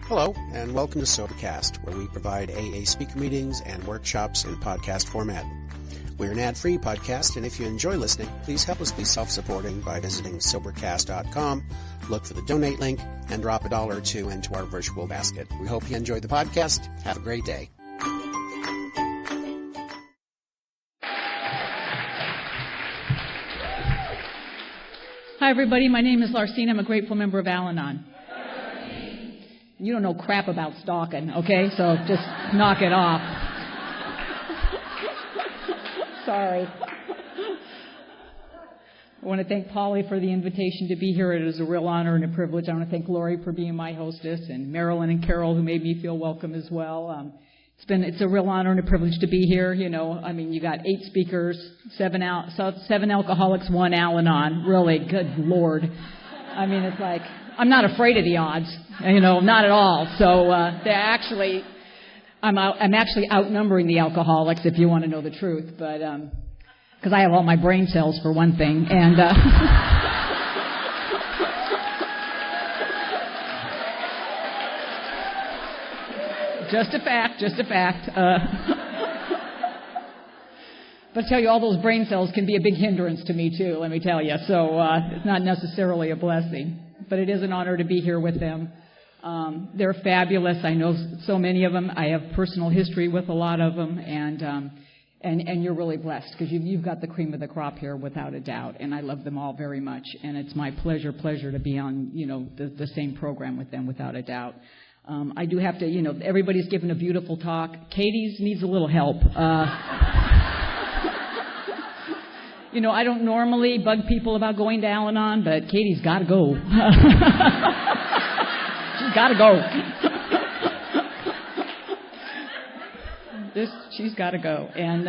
Hello, and welcome to Sobercast, where we provide AA speaker meetings and workshops in podcast format. We're an ad-free podcast, and if you enjoy listening, please help us be self-supporting by visiting Sobercast.com, look for the donate link, and drop $1 or $2 into our virtual basket. We hope you enjoy the podcast. Have a great day. Hi, everybody. My name is Larcene. I'm a grateful member of Al-anon. You don't know crap about stalking, okay? So just knock it off. Sorry. I want to thank Polly for the invitation to be here. It is a real honor and a privilege. I want to thank Lori for being my hostess, and Marilyn and Carol, who made me feel welcome as well. It's a real honor and a privilege to be here. You know, I mean, you got 8 speakers, 7 alcoholics, 1 Al-anon. Really, good Lord. I mean, it's like, I'm not afraid of the odds, you know, not at all. So I'm actually outnumbering the alcoholics, if you want to know the truth, but because I have all my brain cells for one thing, and just a fact. But I tell you, all those brain cells can be a big hindrance to me too. Let me tell you. So it's not necessarily a blessing. But it is an honor to be here with them. They're fabulous. I know so many of them. I have personal history with a lot of them, and you're really blessed because you've got the cream of the crop here without a doubt. And I love them all very much, and it's my pleasure to be on the same program with them without a doubt. I do have to everybody's given a beautiful talk. Katie's needs a little help. I don't normally bug people about going to Al-anon, but Katie's got to go. She's got to go. She's got to go. And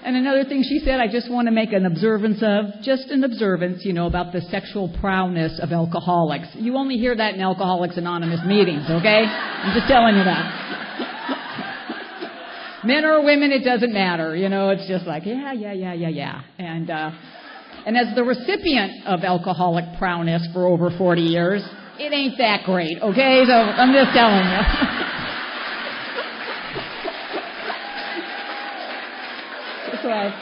another thing she said, I just want to make an observance about the sexual prowess of alcoholics. You only hear that in Alcoholics Anonymous meetings, okay? I'm just telling you that. Men or women, it doesn't matter. It's just like, yeah. And as the recipient of alcoholic prowess for over 40 years, it ain't that great, okay? So I'm just telling you. That's right.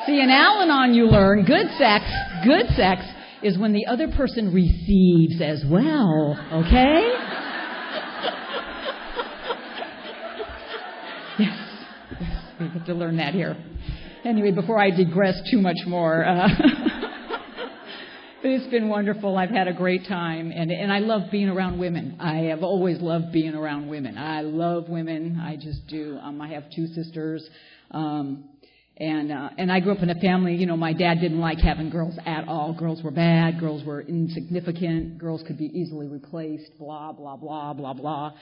See, in Al-anon you learn good sex is when the other person receives as well, okay? Yes, we have to learn that here. Anyway, before I digress too much more, but it's been wonderful. I've had a great time, and I love being around women. I have always loved being around women. I love women. I just do. I have 2 sisters, and I grew up in a family. My dad didn't like having girls at all. Girls were bad. Girls were insignificant. Girls could be easily replaced. Blah blah blah blah blah.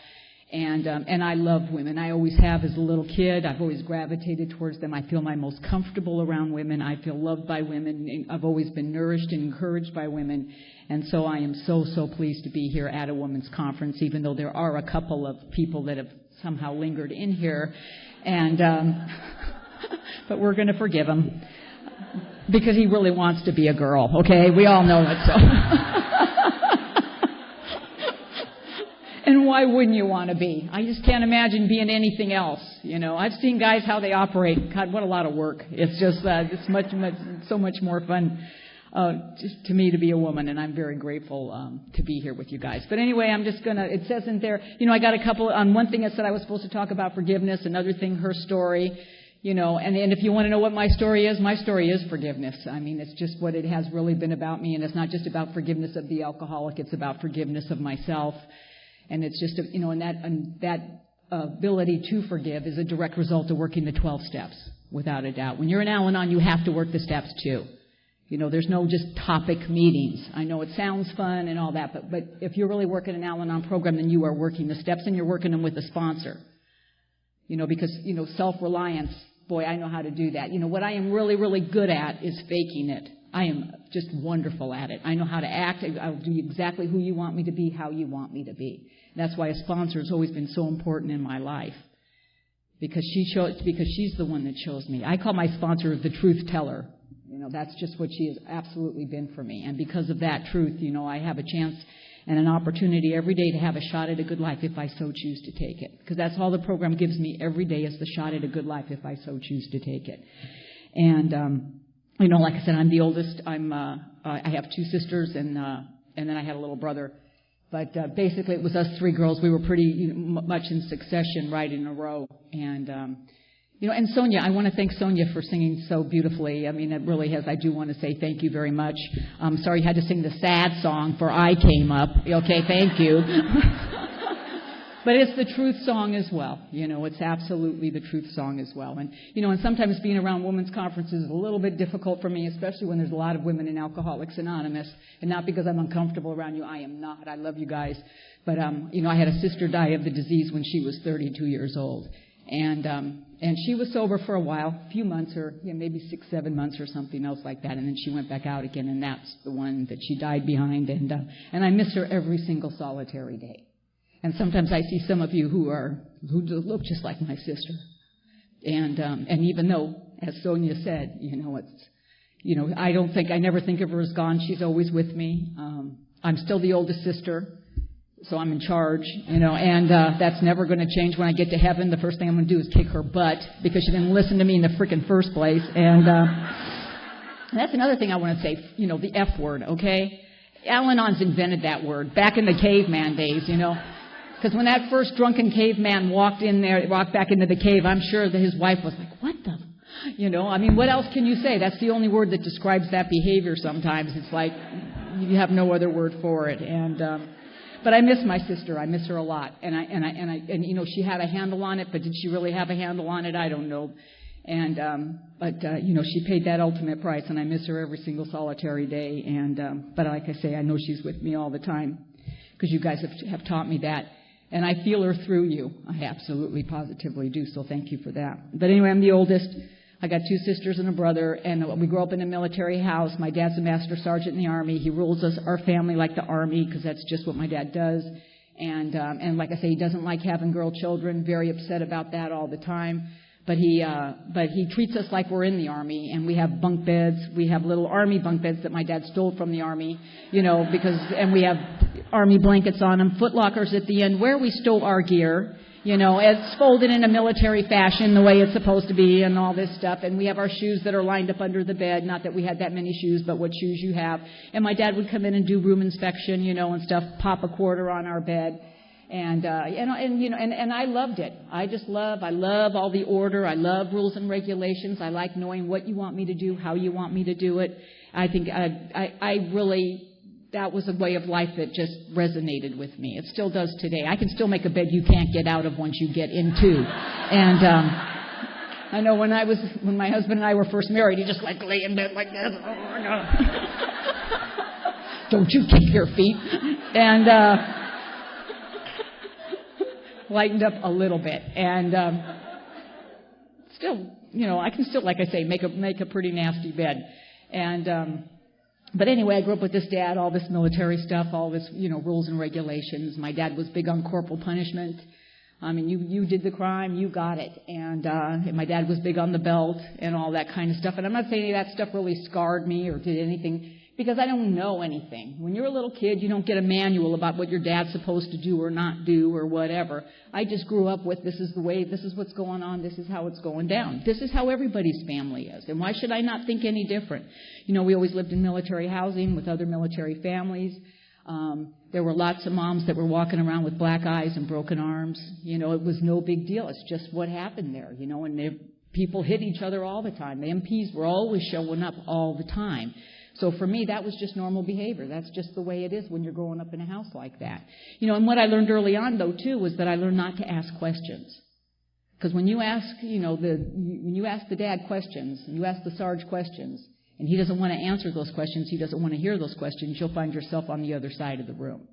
And I love women. I always have as a little kid. I've always gravitated towards them. I feel my most comfortable around women. I feel loved by women. I've always been nourished and encouraged by women. And so I am so pleased to be here at a women's conference, even though there are a couple of people that have somehow lingered in here. And but we're going to forgive him because he really wants to be a girl, okay? We all know it, so. And why wouldn't you want to be? I just can't imagine being anything else. I've seen guys how they operate. God, what a lot of work. It's just it's so much more fun just to me to be a woman, and I'm very grateful to be here with you guys. But anyway, I'm just gonna. It says in there, I got a couple on one thing. I said I was supposed to talk about forgiveness. Another thing, her story. And if you want to know what my story is forgiveness. I mean, it's just what it has really been about me, and it's not just about forgiveness of the alcoholic. It's about forgiveness of myself. And it's just, and that ability to forgive is a direct result of working the 12 steps, without a doubt. When you're in Al-anon, you have to work the steps too. There's no just topic meetings. I know it sounds fun and all that, but if you're really working an Al-anon program, then you are working the steps and you're working them with a sponsor. Because, self-reliance, boy, I know how to do that. What I am really, really good at is faking it. I am just wonderful at it. I know how to act. I'll do exactly who you want me to be, how you want me to be. That's why a sponsor has always been so important in my life. Because she's the one that chose me. I call my sponsor the truth teller. that's just what she has absolutely been for me. And because of that truth, I have a chance and an opportunity every day to have a shot at a good life if I so choose to take it. Because that's all the program gives me every day is the shot at a good life if I so choose to take it. And, like I said, I'm the oldest. I have two sisters and then I had a little brother. But basically it was us three girls. We were pretty much in succession right in a row. And, and Sonia, I want to thank Sonia for singing so beautifully. I mean, it really has. I do want to say thank you very much. I'm sorry you had to sing the sad song for I Came Up. Okay, thank you. But it's the truth song as well. It's absolutely the truth song as well. And, and sometimes being around women's conferences is a little bit difficult for me, especially when there's a lot of women in Alcoholics Anonymous. And not because I'm uncomfortable around you. I am not. I love you guys. But, I had a sister die of the disease when she was 32 years old. And she was sober for a while, a few months or maybe 6-7 months or something else like that. And then she went back out again. And that's the one that she died behind. And I miss her every single solitary day. And sometimes I see some of you who look just like my sister. And even though, as Sonia said, I never think of her as gone. She's always with me. I'm still the oldest sister, so I'm in charge, and that's never going to change. When I get to heaven, the first thing I'm going to do is kick her butt because she didn't listen to me in the frickin' first place. And that's another thing I want to say, the F word, okay? Al-anon's invented that word back in the caveman days, Because when that first drunken caveman walked back into the cave, I'm sure that his wife was like, what the? What else can you say? That's the only word that describes that behavior sometimes. It's like you have no other word for it. But I miss my sister. I miss her a lot. And she had a handle on it, but did she really have a handle on it? I don't know. But she paid that ultimate price, and I miss her every single solitary day. But like I say, I know she's with me all the time because you guys have taught me that. And I feel her through you. I absolutely, positively do. So thank you for that. But anyway, I'm the oldest. I got two sisters and a brother. And we grew up in a military house. My dad's a master sergeant in the Army. He rules our family like the Army because that's just what my dad does. And like I say, he doesn't like having girl children. Very upset about that all the time. But he treats us like we're in the Army, and we have bunk beds. We have little Army bunk beds that my dad stole from the Army, and we have Army blankets on them, foot lockers at the end where we stole our gear, it's folded in a military fashion the way it's supposed to be and all this stuff. And we have our shoes that are lined up under the bed. Not that we had that many shoes, but what shoes you have. And my dad would come in and do room inspection, and stuff, pop a quarter on our bed. And I loved it. I love all the order. I love rules and regulations. I like knowing what you want me to do, how you want me to do it. I think that was a way of life that just resonated with me. It still does today. I can still make a bed you can't get out of once you get into. And I know when my husband and I were first married, he just lay in bed like this. Oh, no. Don't you kick your feet. And lightened up a little bit, and still, I can still, like I say, make a pretty nasty bed, but anyway, I grew up with this dad, all this military stuff, all this, rules and regulations. My dad was big on corporal punishment. I mean, you did the crime, you got it, and my dad was big on the belt and all that kind of stuff. And I'm not saying any of that stuff really scarred me or did anything, because I don't know anything. When you're a little kid, you don't get a manual about what your dad's supposed to do or not do or whatever. I just grew up with this is what's going on, this is how it's going down. This is how everybody's family is. And why should I not think any different? We always lived in military housing with other military families. There were lots of moms that were walking around with black eyes and broken arms. It was no big deal. It's just what happened there, and people hit each other all the time. The MPs were always showing up all the time. So for me, that was just normal behavior. That's just the way it is when you're growing up in a house like that. And what I learned early on, though, too, was that I learned not to ask questions. Because when you ask, when you ask the dad questions, you ask the Sarge questions, and he doesn't want to answer those questions, he doesn't want to hear those questions, you'll find yourself on the other side of the room.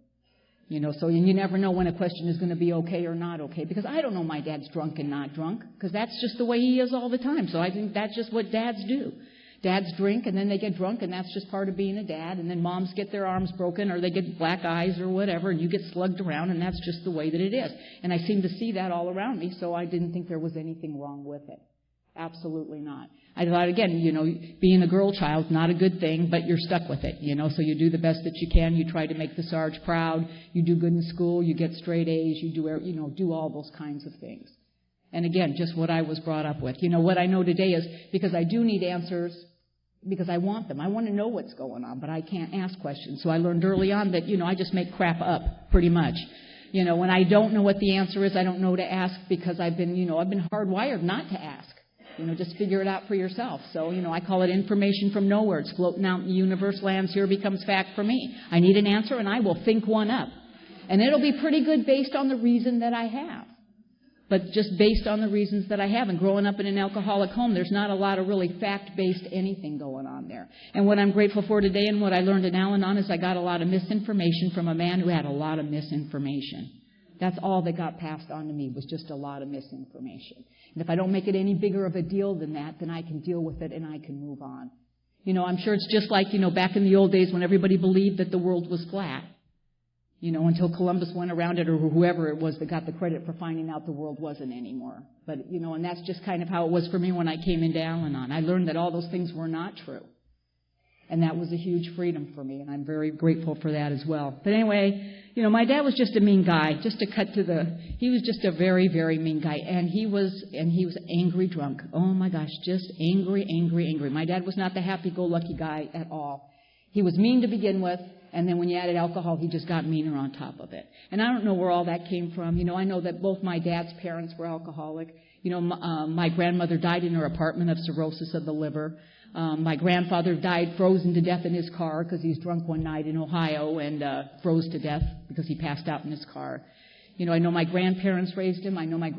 So you never know when a question is going to be okay or not okay. Because I don't know my dad's drunk and not drunk, because that's just the way he is all the time. So I think that's just what dads do. Dads drink, and then they get drunk, and that's just part of being a dad. And then moms get their arms broken, or they get black eyes or whatever, and you get slugged around, and that's just the way that it is. And I seem to see that all around me, so I didn't think there was anything wrong with it. Absolutely not. I thought, again, being a girl child's not a good thing, but you're stuck with it, so you do the best that you can. You try to make the Sarge proud. You do good in school. You get straight A's. You do all those kinds of things. And again, just what I was brought up with. What I know today is because I do need answers, because I want them. I want to know what's going on, but I can't ask questions. So I learned early on that, I just make crap up pretty much. When I don't know what the answer is, I don't know to ask because I've been hardwired not to ask. Just figure it out for yourself. So, I call it information from nowhere. It's floating out in the universe, lands here, becomes fact for me. I need an answer, and I will think one up. And it'll be pretty good based on the reason that I have. But just based on the reasons that I have. And growing up in an alcoholic home, there's not a lot of really fact-based anything going on there. And what I'm grateful for today and what I learned in Al-anon is I got a lot of misinformation from a man who had a lot of misinformation. That's all that got passed on to me was just a lot of misinformation. And if I don't make it any bigger of a deal than that, then I can deal with it and I can move on. I'm sure it's just like, back in the old days when everybody believed that the world was flat. Until Columbus went around it or whoever it was that got the credit for finding out the world wasn't anymore. But, and that's just kind of how it was for me when I came into Al-anon. I learned that all those things were not true. And that was a huge freedom for me, and I'm very grateful for that as well. But anyway, my dad was just a mean guy. Just to cut to he was just a very, very mean guy. And he was angry drunk. Oh my gosh, just angry, angry, angry. My dad was not the happy-go-lucky guy at all. He was mean to begin with, and then when you added alcohol, he just got meaner on top of it. And I don't know where all that came from. I know that both my dad's parents were alcoholic. My grandmother died in her apartment of cirrhosis of the liver. My grandfather died frozen to death in his car because he was drunk one night in Ohio and froze to death because he passed out in his car. I know my grandparents raised him. I know my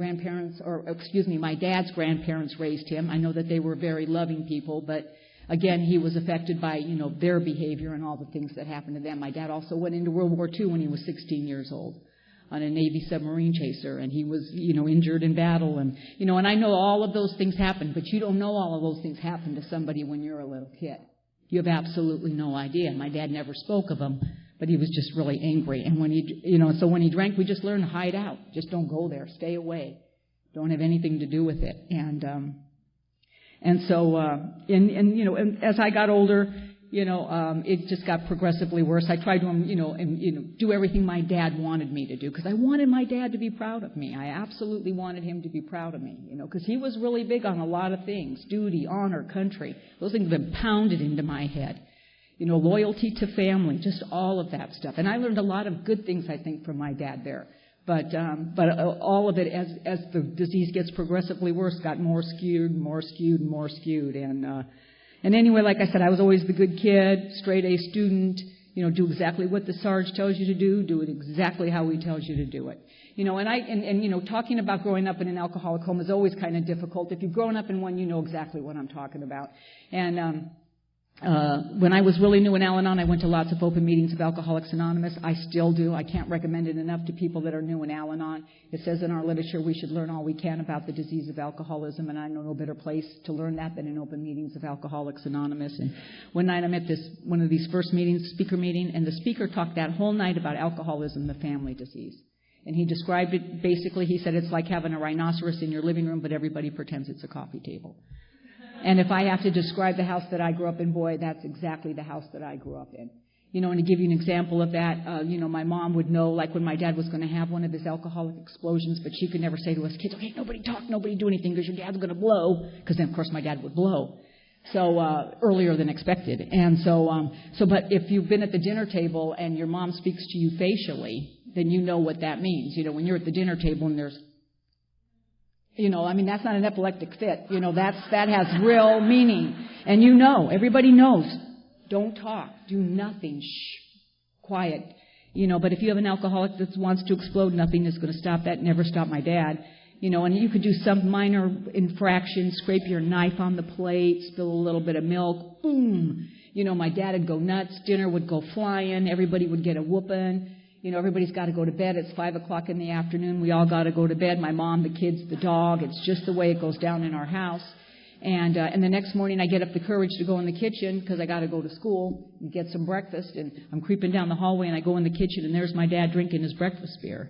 dad's grandparents raised him. I know that they were very loving people, but again, he was affected by, their behavior and all the things that happened to them. My dad also went into World War II when he was 16 years old on a Navy submarine chaser, and he was, injured in battle. And, and I know all of those things happened, but you don't know all of those things happened to somebody when you're a little kid. You have absolutely no idea. My dad never spoke of them, but he was just really angry. And when so when he drank, we just learned to hide out. Just don't go there. Stay away. Don't have anything to do with it. And so as I got older, it just got progressively worse. I tried to, do everything my dad wanted me to do because I wanted my dad to be proud of me. I absolutely wanted him to be proud of me, because he was really big on a lot of things, duty, honor, country. Those things have been pounded into my head. Loyalty to family, just all of that stuff. And I learned a lot of good things, I think, from my dad there. But all of it, as the disease gets progressively worse, got more skewed. And anyway, like I said, I was always the good kid, straight A student, do exactly what the Sarge tells you to do it exactly how he tells you to do it. Talking about growing up in an alcoholic home is always kind of difficult. If you've grown up in one, you know exactly what I'm talking about. And when I was really new in Al-anon, I went to lots of open meetings of Alcoholics Anonymous. I still do. I can't recommend it enough to people that are new in Al-anon. It says in our literature we should learn all we can about the disease of alcoholism, and I know no better place to learn that than in open meetings of Alcoholics Anonymous. And one night I'm at one of these first meetings, speaker meeting, and the speaker talked that whole night about alcoholism, the family disease. And he described it, basically, he said it's like having a rhinoceros in your living room, but everybody pretends it's a coffee table. And if I have to describe the house that I grew up in, boy, that's exactly the house that I grew up in. And to give you an example of that, my mom would know, like when my dad was going to have one of his alcoholic explosions, but she could never say to us kids, okay, nobody talk, nobody do anything because your dad's going to blow. Because then, of course, my dad would blow. So, earlier than expected. And but if you've been at the dinner table and your mom speaks to you facially, then you know what that means. When you're at the dinner table and there's that's not an epileptic fit. That has real meaning. And everybody knows. Don't talk. Do nothing. Shh. Quiet. But if you have an alcoholic that wants to explode, nothing is going to stop that. Never stopped my dad. And you could do some minor infraction, scrape your knife on the plate, spill a little bit of milk, boom. My dad would go nuts. Dinner would go flying. Everybody would get a whooping. Everybody's got to go to bed. It's 5 o'clock in the afternoon. We all got to go to bed. My mom, the kids, the dog. It's just the way it goes down in our house. And the next morning I get up the courage to go in the kitchen because I got to go to school and get some breakfast. And I'm creeping down the hallway and I go in the kitchen and there's my dad drinking his breakfast beer.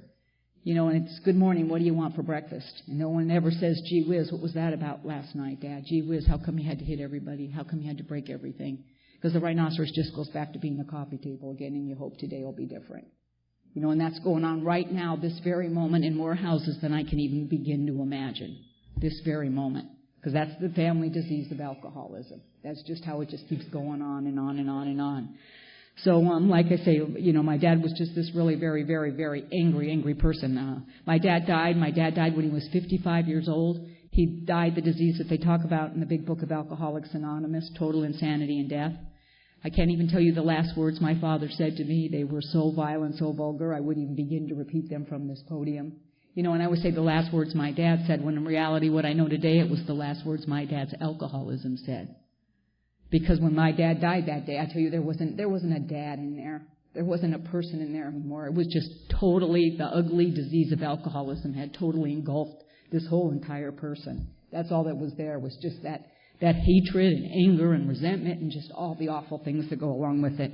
And it's good morning, what do you want for breakfast? And no one ever says, gee whiz, what was that about last night, Dad? Gee whiz, how come you had to hit everybody? How come you had to break everything? Because the rhinoceros just goes back to being the coffee table again, and you hope today will be different. And that's going on right now, this very moment, in more houses than I can even begin to imagine. This very moment. Because that's the family disease of alcoholism. That's just how it just keeps going on and on and on and on. So, like I say, my dad was just this really very, very, very angry person. My dad died. My dad died when he was 55 years old. He died the disease that they talk about in the big book of Alcoholics Anonymous, total insanity and death. I can't even tell you the last words my father said to me. They were so vile and so vulgar, I wouldn't even begin to repeat them from this podium. And I would say the last words my dad said, when in reality what I know today, it was the last words my dad's alcoholism said. Because when my dad died that day, I tell you, there wasn't a dad in there. There wasn't a person in there anymore. It was just totally, the ugly disease of alcoholism had totally engulfed this whole entire person. That's all that was there, was just that hatred and anger and resentment and just all the awful things that go along with it.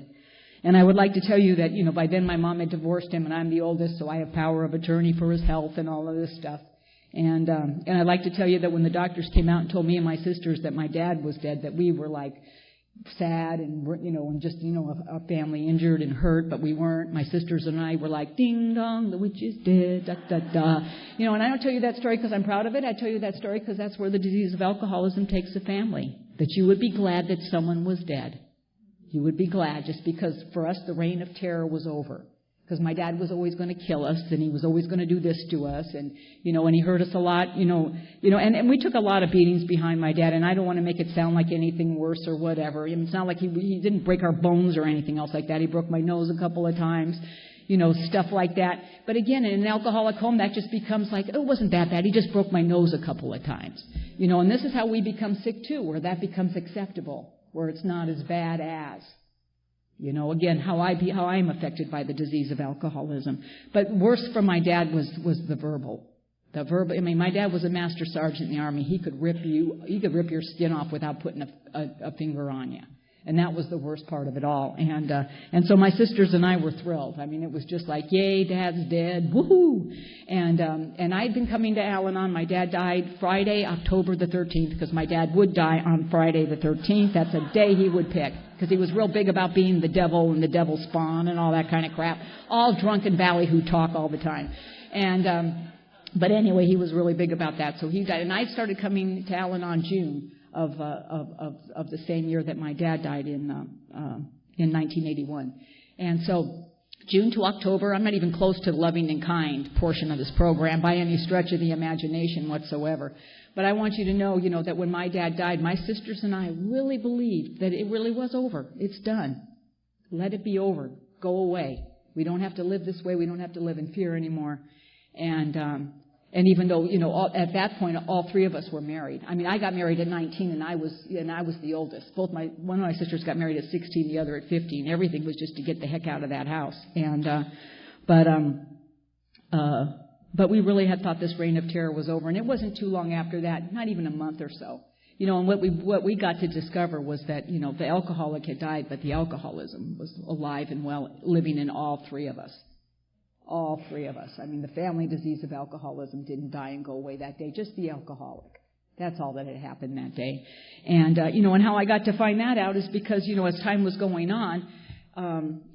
And I would like to tell you that, by then my mom had divorced him, and I'm the oldest, so I have power of attorney for his health and all of this stuff. And I'd like to tell you that when the doctors came out and told me and my sisters that my dad was dead, that we were like sad and, and just, a family injured and hurt, but we weren't. My sisters and I were like, ding dong, the witch is dead, da da da. And I don't tell you that story because I'm proud of it. I tell you that story because that's where the disease of alcoholism takes a family. That you would be glad that someone was dead. You would be glad, just because for us the reign of terror was over. Because my dad was always going to kill us, and he was always going to do this to us, and and he hurt us a lot, and we took a lot of beatings behind my dad, and I don't want to make it sound like anything worse or whatever. It's not like he didn't break our bones or anything else like that. He broke my nose a couple of times, stuff like that. But again, in an alcoholic home, that just becomes like, oh, it wasn't that bad. He just broke my nose a couple of times, and this is how we become sick too, where that becomes acceptable, where it's not as bad as. Again, how I'm affected by the disease of alcoholism. But worse for my dad was the verbal. My dad was a master sergeant in the Army. He could rip your skin off without putting a finger on you. And that was the worst part of it all. And so my sisters and I were thrilled. It was just like, yay, Dad's dead, woohoo! And I'd been coming to Al-anon. My dad died Friday, October the 13th, because my dad would die on Friday the 13th. That's a day he would pick, because he was real big about being the devil and the devil's spawn and all that kind of crap. All drunken ballyhoo talk all the time. But anyway, he was really big about that. So he died. And I started coming to Al-anon June of the same year that my dad died in 1981. And so June to October, I'm not even close to the loving and kind portion of this program by any stretch of the imagination whatsoever. But I want you to know, that when my dad died, my sisters and I really believed that it really was over. It's done. Let it be over. Go away. We don't have to live this way. We don't have to live in fear anymore. And even though, at that point, all three of us were married. I got married at 19, and I was the oldest. One of my sisters got married at 16, the other at 15. Everything was just to get the heck out of that house. But we really had thought this reign of terror was over, and it wasn't too long after that, not even a month or so. And what we got to discover was that, the alcoholic had died, but the alcoholism was alive and well, living in all three of us. All three of us. The family disease of alcoholism didn't die and go away that day, just the alcoholic. That's all that had happened that day. And how I got to find that out is because, as time was going on,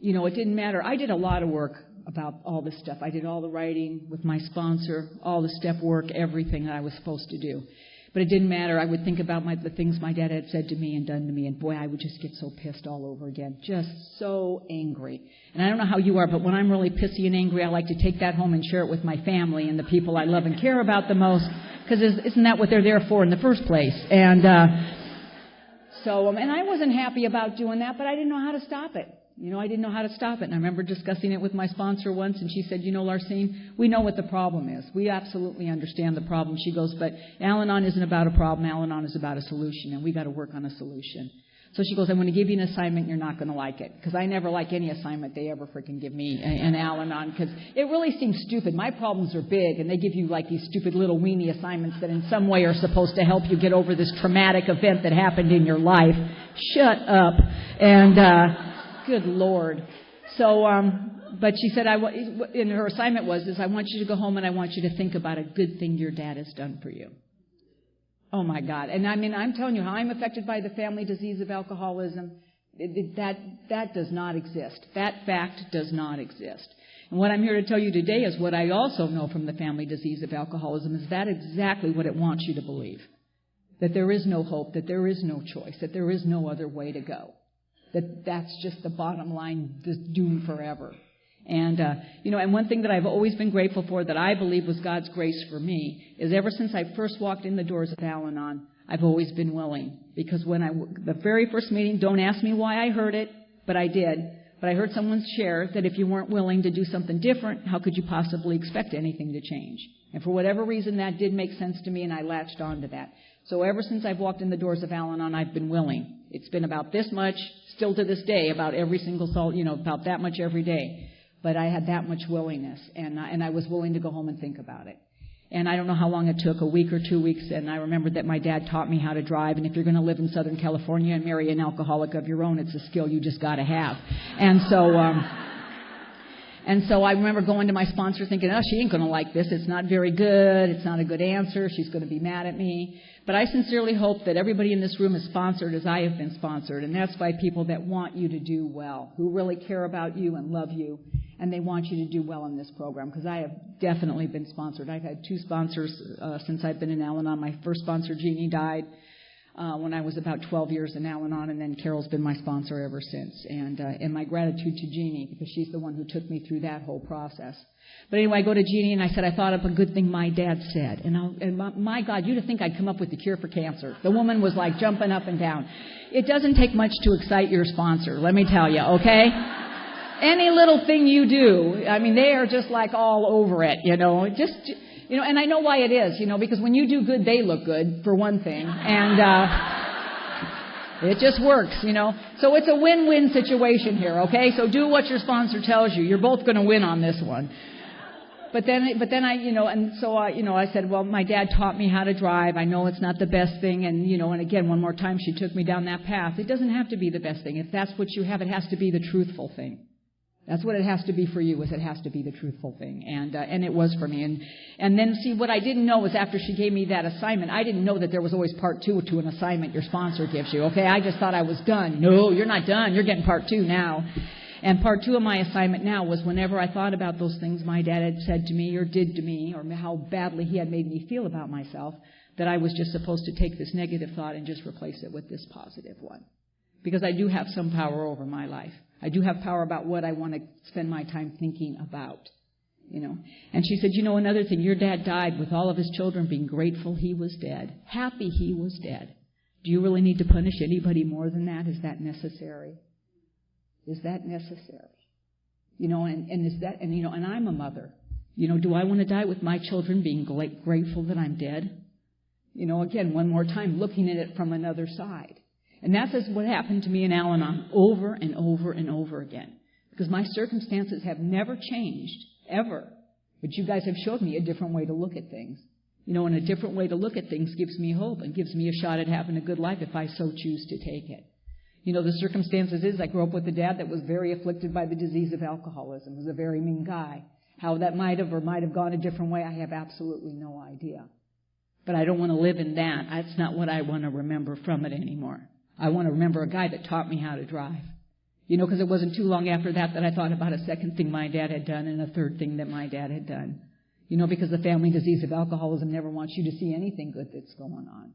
it didn't matter. I did a lot of work about all this stuff. I did all the writing with my sponsor, all the step work, everything that I was supposed to do. But it didn't matter. I would think about the things my dad had said to me and done to me, and boy, I would just get so pissed all over again. Just so angry. And I don't know how you are, but when I'm really pissy and angry, I like to take that home and share it with my family and the people I love and care about the most, because isn't that what they're there for in the first place? And and I wasn't happy about doing that, but I didn't know how to stop it. I didn't know how to stop it. And I remember discussing it with my sponsor once, and she said, Larcene, we know what the problem is. We absolutely understand the problem. She goes, but Al-anon isn't about a problem. Al-anon is about a solution, and we got to work on a solution. So she goes, I'm going to give you an assignment. You're not going to like it. Because I never like any assignment they ever freaking give me in Al-anon, because it really seems stupid. My problems are big, and they give you like these stupid little weenie assignments that in some way are supposed to help you get over this traumatic event that happened in your life. Shut up. And good Lord. So But she said, and her assignment was, I want you to go home and I want you to think about a good thing your dad has done for you. Oh my God. And I mean, I'm telling you how I'm affected by the family disease of alcoholism. That does not exist. That fact does not exist. And what I'm here to tell you today is what I also know from the family disease of alcoholism is that exactly what it wants you to believe. That there is no hope, that there is no choice, that there is no other way to go. That's just the bottom line, this doom forever. And, and one thing that I've always been grateful for that I believe was God's grace for me is ever since I first walked in the doors of Al-anon, I've always been willing. Because the very first meeting, don't ask me why I heard it, but I did. But I heard someone share that if you weren't willing to do something different, how could you possibly expect anything to change? And for whatever reason, that did make sense to me, and I latched on to that. So ever since I've walked in the doors of Al-anon, I've been willing. It's been about this much, still to this day, about every single soul, about that much every day. But I had that much willingness, and I was willing to go home and think about it. And I don't know how long it took, a week or 2 weeks, and I remembered that my dad taught me how to drive, and if you're going to live in Southern California and marry an alcoholic of your own, it's a skill you just got to have. And so I remember going to my sponsor thinking, she ain't going to like this. It's not very good. It's not a good answer. She's going to be mad at me. But I sincerely hope that everybody in this room is sponsored as I have been sponsored, and that's by people that want you to do well, who really care about you and love you, and they want you to do well in this program, because I have definitely been sponsored. I've had 2 sponsors since I've been in Al-anon. My first sponsor, Jeannie, died when I was about 12 years in Al-anon, and then Carol's been my sponsor ever since. And my gratitude to Jeannie, because she's the one who took me through that whole process. But anyway, I go to Jeannie and I said, I thought of a good thing my dad said. And my God, you'd think I'd come up with the cure for cancer. The woman was like jumping up and down. It doesn't take much to excite your sponsor, let me tell you, okay? Any little thing you do, I mean, they are just like all over it, and I know why it is, because when you do good, they look good, for one thing, and it just works, So it's a win-win situation here, okay? So do what your sponsor tells you. You're both going to win on this one. But then I said, well, my dad taught me how to drive. I know it's not the best thing, and again, one more time, she took me down that path. It doesn't have to be the best thing. If that's what you have, it has to be the truthful thing. That's what it has to be for you, is it has to be the truthful thing. And it was for me. And then, see, what I didn't know was after she gave me that assignment, I didn't know that there was always part 2 to an assignment your sponsor gives you, okay? I just thought I was done. No, you're not done. You're getting part 2 now. And part 2 of my assignment now was whenever I thought about those things my dad had said to me or did to me, or how badly he had made me feel about myself, that I was just supposed to take this negative thought and just replace it with this positive one. Because I do have some power over my life. I do have power about what I want to spend my time thinking about, And she said, another thing, your dad died with all of his children being grateful he was dead, happy he was dead. Do you really need to punish anybody more than that? Is that necessary? Is that necessary? And I'm a mother. Do I want to die with my children being grateful that I'm dead? Again, one more time, looking at it from another side. And that's what happened to me in Al-anon over and over and over again. Because my circumstances have never changed, ever. But you guys have showed me a different way to look at things. And a different way to look at things gives me hope and gives me a shot at having a good life if I so choose to take it. The circumstances is I grew up with a dad that was very afflicted by the disease of alcoholism. He was a very mean guy. How that might have gone a different way, I have absolutely no idea. But I don't want to live in that. That's not what I want to remember from it anymore. I want to remember a guy that taught me how to drive. Because it wasn't too long after that I thought about a second thing my dad had done and a third thing that my dad had done. Because the family disease of alcoholism never wants you to see anything good that's going on.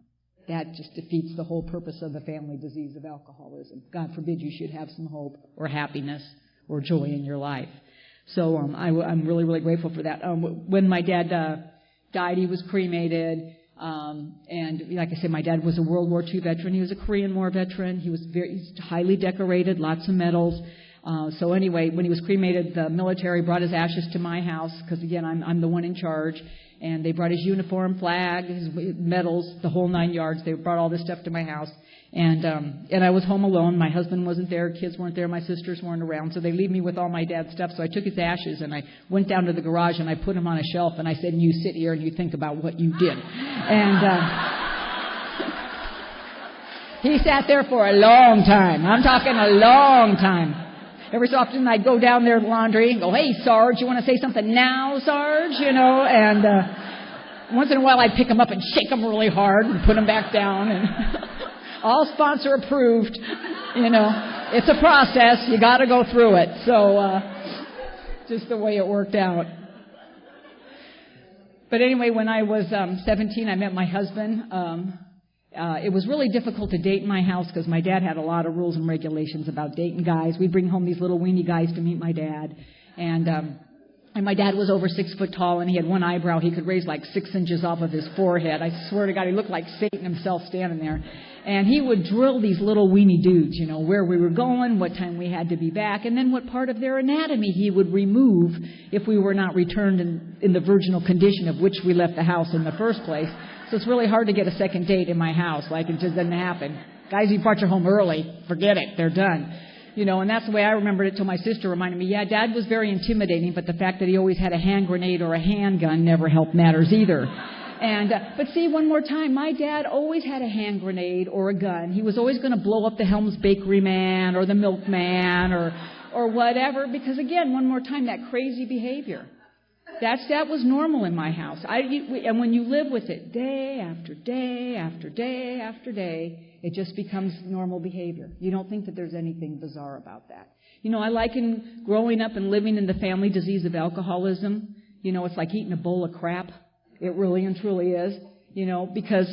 That just defeats the whole purpose of the family disease of alcoholism. God forbid you should have some hope or happiness or joy in your life. So I'm really, really grateful for that. When my dad died, he was cremated. And like I said, my dad was a World War II veteran. He was a Korean War veteran. He's highly decorated, lots of medals. So anyway, when he was cremated, the military brought his ashes to my house because, again, I'm the one in charge. And they brought his uniform, flag, his medals, the whole 9 yards. They brought all this stuff to my house. And I was home alone. My husband wasn't there. Kids weren't there. My sisters weren't around. So they leave me with all my dad's stuff. So I took his ashes and I went down to the garage and I put them on a shelf. And I said, you sit here and you think about what you did. And he sat there for a long time. I'm talking a long time. every so often I'd go down there to laundry and go, hey, Sarge, you want to say something now, Sarge? And once in a while I'd pick them up and shake them really hard and put them back down. And all sponsor approved. It's a process. You got to go through it. So just the way it worked out. But anyway, when I was 17, I met my husband. It was really difficult to date in my house because my dad had a lot of rules and regulations about dating guys. We'd bring home these little weenie guys to meet my dad. And my dad was over 6 foot tall, and he had one eyebrow he could raise like 6 inches off of his forehead. I swear to God, he looked like Satan himself standing there. And he would drill these little weenie dudes, where we were going, what time we had to be back, and then what part of their anatomy he would remove if we were not returned in the virginal condition of which we left the house in the first place. So it's really hard to get a second date in my house. Like, it just doesn't happen. Guys, you brought you home early. Forget it. They're done. And that's the way I remembered it till my sister reminded me, yeah, Dad was very intimidating, but the fact that he always had a hand grenade or a handgun never helped matters either. But see, one more time, my dad always had a hand grenade or a gun. He was always going to blow up the Helms Bakery man or the milkman or whatever, because again, one more time, that crazy behavior. That was normal in my house. And when you live with it day after day after day after day, it just becomes normal behavior. You don't think that there's anything bizarre about that. I liken growing up and living in the family disease of alcoholism. It's like eating a bowl of crap. It really and truly is, because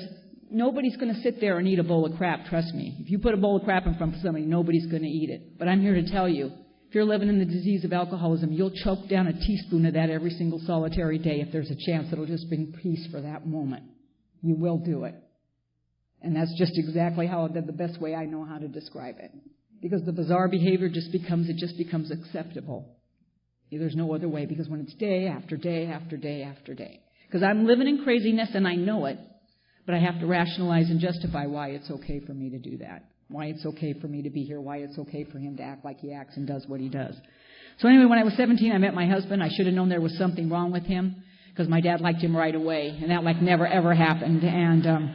nobody's going to sit there and eat a bowl of crap, trust me. If you put a bowl of crap in front of somebody, nobody's going to eat it. But I'm here to tell you, if you're living in the disease of alcoholism, you'll choke down a teaspoon of that every single solitary day if there's a chance it'll just bring peace for that moment. You will do it. And that's just exactly the best way I know how to describe it. Because the bizarre behavior just becomes acceptable. There's no other way, because when it's day after day after day after day. Because I'm living in craziness and I know it, but I have to rationalize and justify why it's okay for me to do that. Why it's okay for me to be here, why it's okay for him to act like he acts and does what he does. So anyway, when I was 17, I met my husband. I should have known there was something wrong with him because my dad liked him right away, and that never ever happened. I'm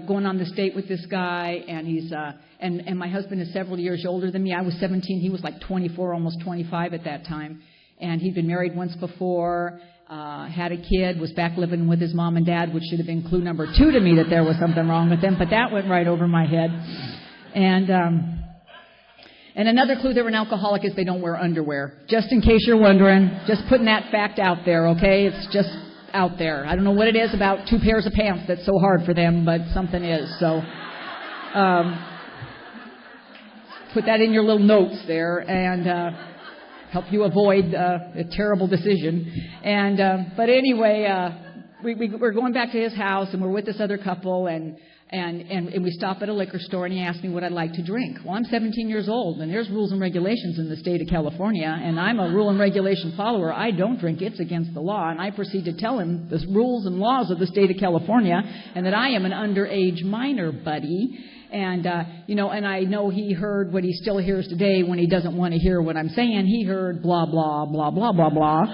going on this date with this guy, and he's and my husband is several years older than me. I was 17, he was like 24, almost 25 at that time, and he'd been married once before. Had a kid, was back living with his mom and dad, which should have been clue number 2 to me that there was something wrong with them, but that went right over my head. And another clue they're an alcoholic is they don't wear underwear. Just in case you're wondering, just putting that fact out there, okay? It's just out there. I don't know what it is about 2 pairs of pants that's so hard for them, but something is. So put that in your little notes there, and help you avoid a terrible decision. But anyway, we're going back to his house, and we're with this other couple, and we stop at a liquor store, and he asked me what I'd like to drink. Well, I'm 17 years old, and there's rules and regulations in the state of California, and I'm a rule and regulation follower. I don't drink. It's against the law. And I proceed to tell him the rules and laws of the state of California, and that I am an underage minor, buddy. And I know he heard what he still hears today when he doesn't want to hear what I'm saying. He heard blah, blah, blah, blah, blah, blah.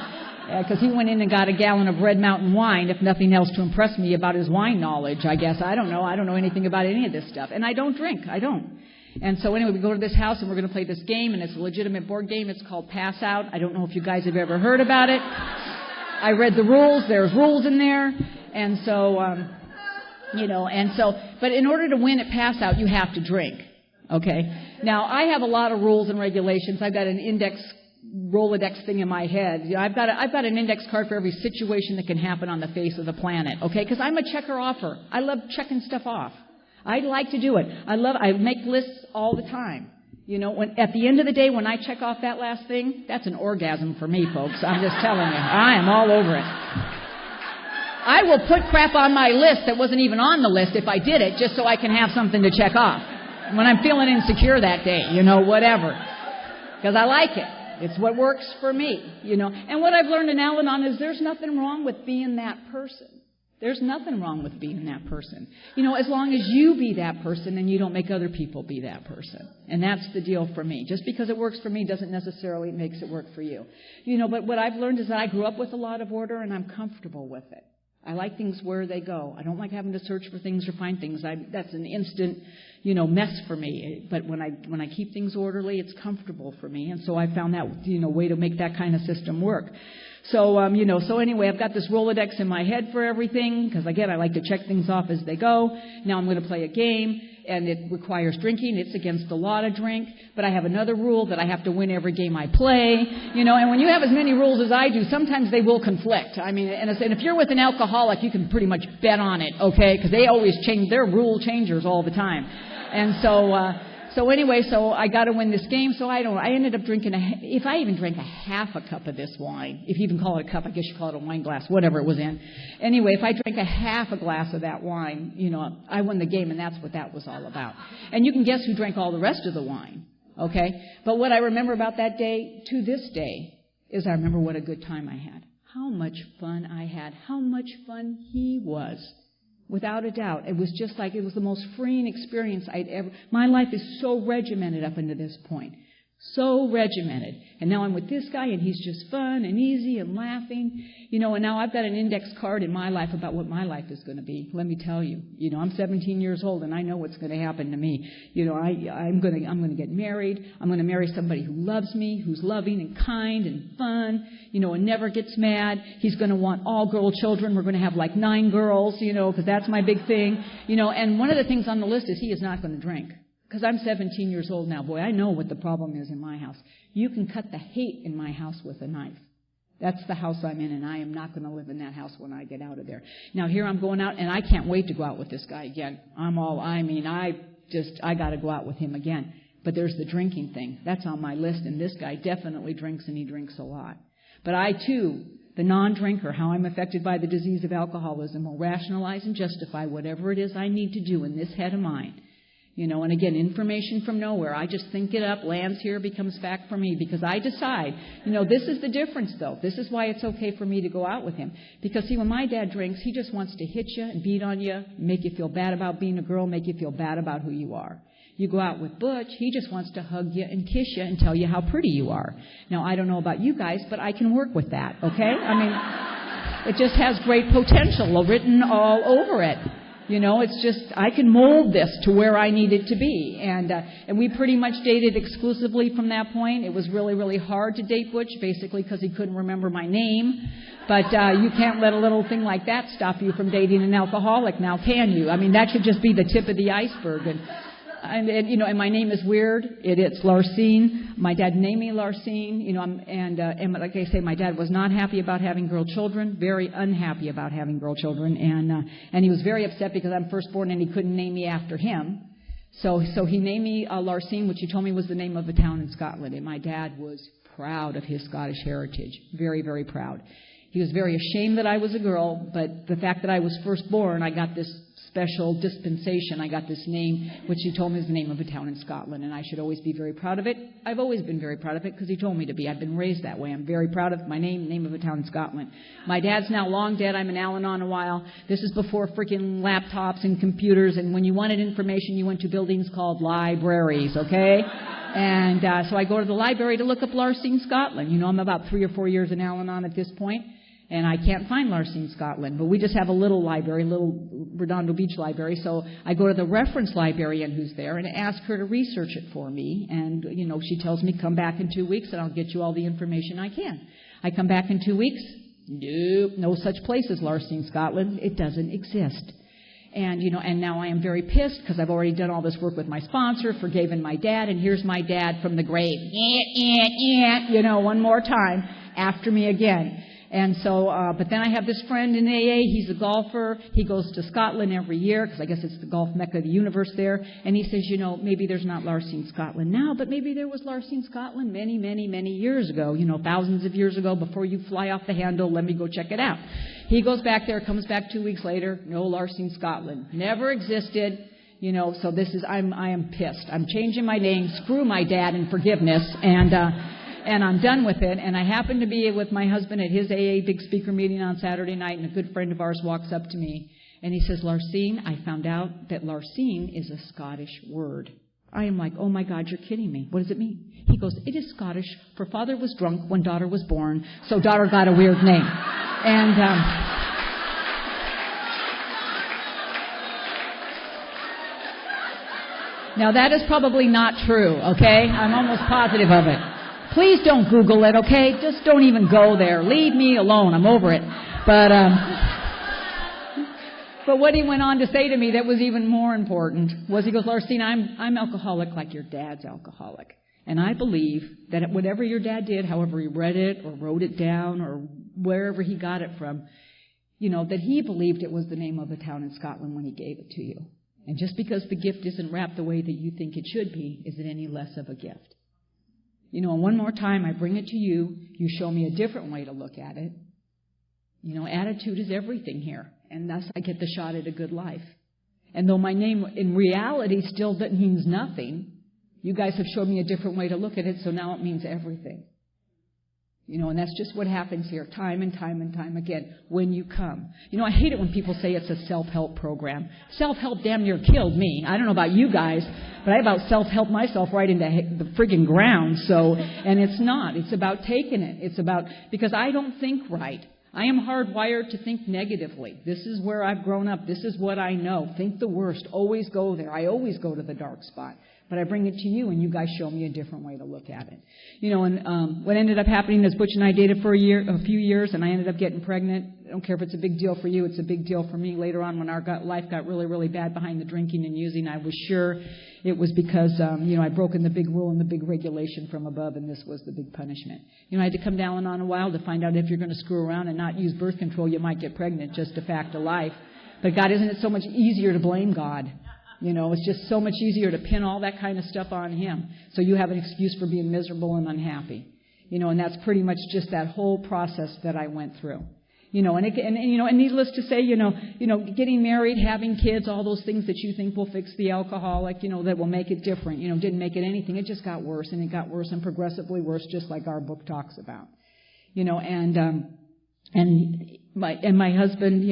Because he went in and got a gallon of Red Mountain wine, if nothing else, to impress me about his wine knowledge, I guess. I don't know. I don't know anything about any of this stuff. And I don't drink. I don't. And so anyway, we go to this house, and we're going to play this game, and it's a legitimate board game. It's called Pass Out. I don't know if you guys have ever heard about it. I read the rules. There's rules in there. And so... but in order to win at Pass Out, you have to drink, okay? Now, I have a lot of rules and regulations. I've got an Rolodex thing in my head. I've got an index card for every situation that can happen on the face of the planet, okay? Because I'm a checker-offer. I love checking stuff off. I like to do it. I make lists all the time. At the end of the day, when I check off that last thing, that's an orgasm for me, folks. I'm just telling you. I am all over it. I will put crap on my list that wasn't even on the list if I did it, just so I can have something to check off. When I'm feeling insecure that day, whatever. Because I like it. It's what works for me, And what I've learned in Al-anon is there's nothing wrong with being that person. There's nothing wrong with being that person. As long as you be that person and you don't make other people be that person. And that's the deal for me. Just because it works for me doesn't necessarily makes it work for you. But what I've learned is that I grew up with a lot of order, and I'm comfortable with it. I like things where they go. I don't like having to search for things or find things. That's an instant, mess for me. But when I keep things orderly, it's comfortable for me. And so I found that, way to make that kind of system work. So, so anyway, I've got this Rolodex in my head for everything, because again, I like to check things off as they go. Now I'm going to play a game, and it requires drinking. It's against the law to drink, but I have another rule that I have to win every game I play. And when you have as many rules as I do, sometimes they will conflict. I mean, and if you're with an alcoholic, you can pretty much bet on it, okay? Because they always change, they're rule changers all the time. And so I got to win this game. So I ended up drinking if I even drank a half a cup of this wine, if you even call it a cup, I guess you call it a wine glass, whatever it was in. Anyway, if I drank a half a glass of that wine, I won the game, and that's what that was all about. And you can guess who drank all the rest of the wine, okay? But what I remember about that day to this day is I remember what a good time I had. How much fun I had. How much fun he was. Without a doubt. It was just like, it was the most freeing experience I'd ever... My life is so regimented up until this point. So regimented. And now I'm with this guy, and he's just fun and easy and laughing. And now I've got an index card in my life about what my life is going to be. Let me tell you. I'm 17 years old, and I know what's going to happen to me. I'm going to get married. I'm going to marry somebody who loves me, who's loving and kind and fun, and never gets mad. He's going to want all girl children. We're going to have like 9 girls, because that's my big thing. And one of the things on the list is he is not going to drink. Because I'm 17 years old now. Boy, I know what the problem is in my house. You can cut the hate in my house with a knife. That's the house I'm in, and I am not going to live in that house when I get out of there. Now, here I'm going out, and I can't wait to go out with this guy again. I got to go out with him again. But there's the drinking thing. That's on my list, and this guy definitely drinks, and he drinks a lot. But I, too, the non-drinker, how I'm affected by the disease of alcoholism, will rationalize and justify whatever it is I need to do in this head of mine. And again, information from nowhere. I just think it up, lands here, becomes fact for me, because I decide, this is the difference, though. This is why it's okay for me to go out with him. Because, see, when my dad drinks, he just wants to hit you and beat on you, make you feel bad about being a girl, make you feel bad about who you are. You go out with Butch, he just wants to hug you and kiss you and tell you how pretty you are. Now, I don't know about you guys, but I can work with that, okay? It just has great potential written all over it. It's just, I can mold this to where I need it to be. And we pretty much dated exclusively from that point. It was really, really hard to date Butch, basically because he couldn't remember my name. But you can't let a little thing like that stop you from dating an alcoholic now, can you? That should just be the tip of the iceberg. And my name is weird. It's Larcene. My dad named me Larcene. And like I say, my dad was not happy about having girl children. Very unhappy about having girl children. And he was very upset because I'm firstborn and he couldn't name me after him. So he named me Larcene, which he told me was the name of a town in Scotland. And my dad was proud of his Scottish heritage. Very, very proud. He was very ashamed that I was a girl, but the fact that I was firstborn, I got this special dispensation. I got this name, which he told me is the name of a town in Scotland, and I should always be very proud of it. I've always been very proud of it because he told me to be. I've been raised that way. I'm very proud of my name of a town in Scotland. My dad's now long dead. I'm in Al-anon a while. This is before freaking laptops and computers, and when you wanted information, you went to buildings called libraries, okay? And so I go to the library to look up Larcene, Scotland. I'm about 3 or 4 years in Al-anon at this point. And I can't find Larcene, Scotland. But we just have a little library, little Redondo Beach library. So I go to the reference librarian who's there and ask her to research it for me. And, she tells me, come back in 2 weeks and I'll get you all the information I can. I come back in 2 weeks. Nope, no such place as Larcene, Scotland. It doesn't exist. And, and now I am very pissed because I've already done all this work with my sponsor, forgiven my dad, and here's my dad from the grave. One more time after me again. And so, but then I have this friend in AA. He's a golfer. He goes to Scotland every year because I guess it's the golf mecca of the universe there. And he says, maybe there's not Larcene, Scotland now, but maybe there was Larcene, Scotland many, many, many years ago. Thousands of years ago. Before you fly off the handle, let me go check it out. He goes back there, comes back 2 weeks later. No Larcene, Scotland. Never existed. So I am pissed. I'm changing my name. Screw my dad and forgiveness. And I'm done with it. And I happened to be with my husband at his AA big speaker meeting on Saturday night, and a good friend of ours walks up to me, and he says, Larcene, I found out that Larcene is a Scottish word. I am like, oh my God, you're kidding me. What does it mean? He goes, it is Scottish, for father was drunk when daughter was born, so daughter got a weird name. And Now, that is probably not true, okay? I'm almost positive of it. Please don't Google it, okay? Just don't even go there. Leave me alone. I'm over it. But what he went on to say to me that was even more important was, he goes, Larcene, I'm alcoholic like your dad's alcoholic. And I believe that whatever your dad did, however he read it or wrote it down or wherever he got it from, that he believed it was the name of a town in Scotland when he gave it to you. And just because the gift isn't wrapped the way that you think it should be, is it any less of a gift? And one more time, I bring it to you. You show me a different way to look at it. Attitude is everything here. And thus I get the shot at a good life. And though my name in reality still means nothing, you guys have shown me a different way to look at it, so now it means everything. And that's just what happens here, time and time and time again, when you come. I hate it when people say it's a self-help program. Self-help damn near killed me. I don't know about you guys, but I about self-helped myself right into the friggin' ground. And it's not. It's about taking it. It's about, because I don't think right. I am hardwired to think negatively. This is where I've grown up. This is what I know. Think the worst. Always go there. I always go to the dark spot. But I bring it to you, and you guys show me a different way to look at it. And what ended up happening is Butch and I dated for a few years, and I ended up getting pregnant. I don't care if it's a big deal for you. It's a big deal for me. Later on, when our life got really, really bad behind the drinking and using, I was sure it was because, I'd broken the big rule and the big regulation from above, and this was the big punishment. I had to come down on a while to find out if you're going to screw around and not use birth control, you might get pregnant, just a fact of life. But God, isn't it so much easier to blame God? It's just so much easier to pin all that kind of stuff on Him. So you have an excuse for being miserable and unhappy. And that's pretty much just that whole process that I went through. And needless to say, getting married, having kids, all those things that you think will fix the alcoholic, that will make it different, didn't make it anything. It just got worse, and it got worse and progressively worse, just like our book talks about. And my husband,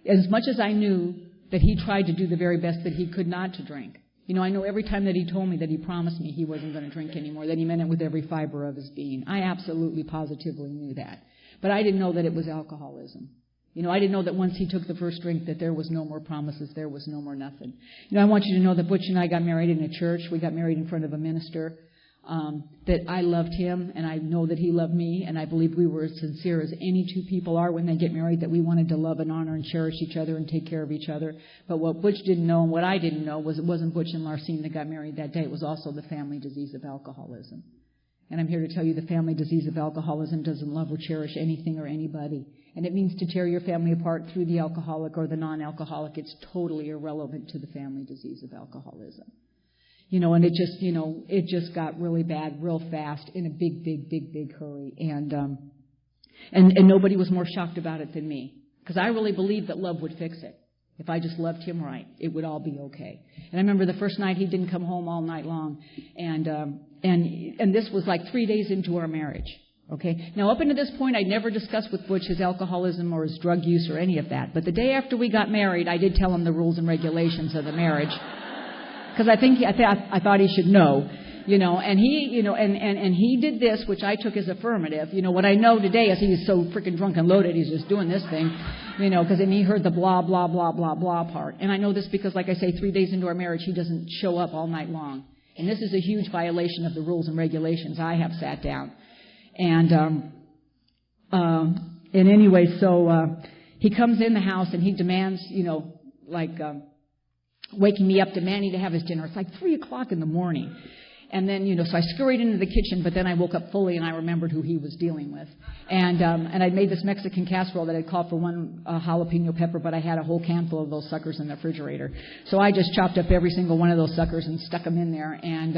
as much as I knew that he tried to do the very best that he could not to drink. I know every time that he told me that he promised me he wasn't going to drink anymore, that he meant it with every fiber of his being. I absolutely, positively knew that. But I didn't know that it was alcoholism. I didn't know that once he took the first drink that there was no more promises, there was no more nothing. I want you to know that Butch and I got married in a church. We got married in front of a minister. That I loved him, and I know that he loved me, and I believe we were as sincere as any two people are when they get married, that we wanted to love and honor and cherish each other and take care of each other. But what Butch didn't know and what I didn't know was it wasn't Butch and Larcene that got married that day. It was also the family disease of alcoholism. And I'm here to tell you the family disease of alcoholism doesn't love or cherish anything or anybody. And it means to tear your family apart through the alcoholic or the non-alcoholic. It's totally irrelevant to the family disease of alcoholism. And it just got really bad real fast in a big hurry. And nobody was more shocked about it than me. Because I really believed that love would fix it. If I just loved him right, it would all be okay. And I remember the first night he didn't come home all night long. And this was like 3 days into our marriage. Okay. Now, up until this point, I'd never discussed with Butch his alcoholism or his drug use or any of that. But the day after we got married, I did tell him the rules and regulations of the marriage. Because I thought he should know, and he did this, which I took as affirmative. What I know today is he's so freaking drunk and loaded, he's just doing this thing, because then he heard the blah, blah, blah, blah, blah part. And I know this because, like I say, 3 days into our marriage, he doesn't show up all night long. And this is a huge violation of the rules and regulations. I have sat down. And anyway, so he comes in the house and he demands, waking me up, demanding to have his dinner. It's like 3 o'clock in the morning. And then, so I scurried into the kitchen, but then I woke up fully and I remembered who he was dealing with. And I'd made this Mexican casserole that I'd called for one jalapeno pepper, but I had a whole can full of those suckers in the refrigerator. So I just chopped up every single one of those suckers and stuck them in there. And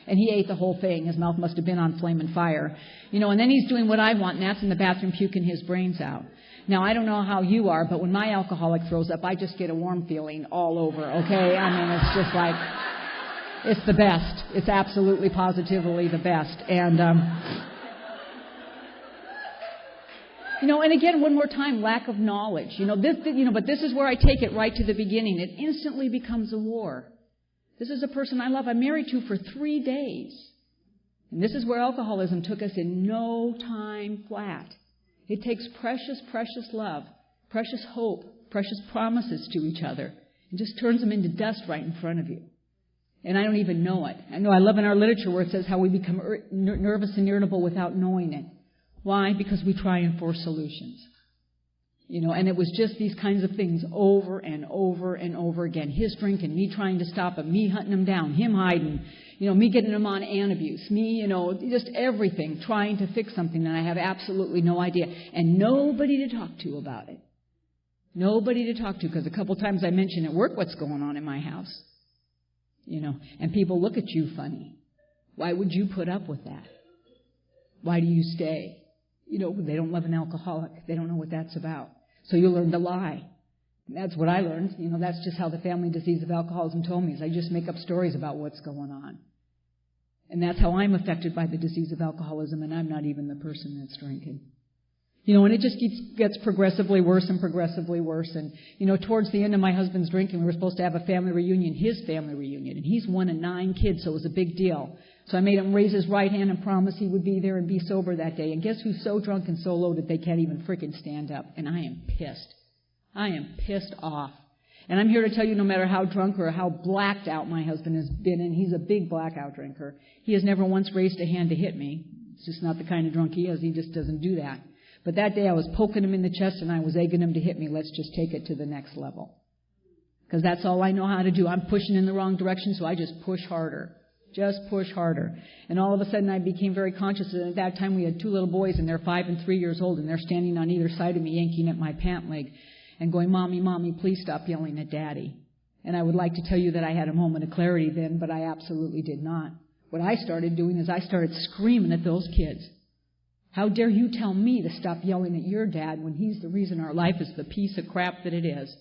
he ate the whole thing. His mouth must have been on flame and fire. And then he's doing what I want, and that's in the bathroom puking his brains out. Now, I don't know how you are, but when my alcoholic throws up, I just get a warm feeling all over, okay? I mean, it's just like, it's the best. It's absolutely, positively the best. And, and again, one more time, lack of knowledge. But this is where I take it right to the beginning. It instantly becomes a war. This is a person I love. I'm married to for 3 days. And this is where alcoholism took us in no time flat. It takes precious, precious love, precious hope, precious promises to each other, and just turns them into dust right in front of you. And I don't even know it. I know I love in our literature where it says how we become nervous and irritable without knowing it. Why? Because we try and force solutions. And it was just these kinds of things over and over and over again. His drinking, me trying to stop him, me hunting him down, him hiding, me getting him on abuse, me, just everything, trying to fix something that I have absolutely no idea. And nobody to talk to about it. Nobody to talk to, because a couple times I mentioned at work what's going on in my house. And people look at you funny. Why would you put up with that? Why do you stay? They don't love an alcoholic. They don't know what that's about. So you learn to lie. And that's what I learned. That's just how the family disease of alcoholism told me, is I just make up stories about what's going on. And that's how I'm affected by the disease of alcoholism, and I'm not even the person that's drinking. And it just gets progressively worse and progressively worse. And, towards the end of my husband's drinking, we were supposed to have a family reunion, his family reunion. And he's one of 9 kids, so it was a big deal. So I made him raise his right hand and promise he would be there and be sober that day. And guess who's so drunk and so loaded they can't even frickin' stand up? And I am pissed. I am pissed off. And I'm here to tell you, no matter how drunk or how blacked out my husband has been, and he's a big blackout drinker, he has never once raised a hand to hit me. It's just not the kind of drunk he is. He just doesn't do that. But that day I was poking him in the chest and I was egging him to hit me. Let's just take it to the next level. Because that's all I know how to do. I'm pushing in the wrong direction, so I just push harder. Just push harder. And all of a sudden I became very conscious. And at that time we had 2 little boys, and they're 5 and 3 years old, and they're standing on either side of me, yanking at my pant leg and going, "Mommy, Mommy, please stop yelling at Daddy." And I would like to tell you that I had a moment of clarity then, but I absolutely did not. What I started doing is I started screaming at those kids. How dare you tell me to stop yelling at your dad when he's the reason our life is the piece of crap that it is?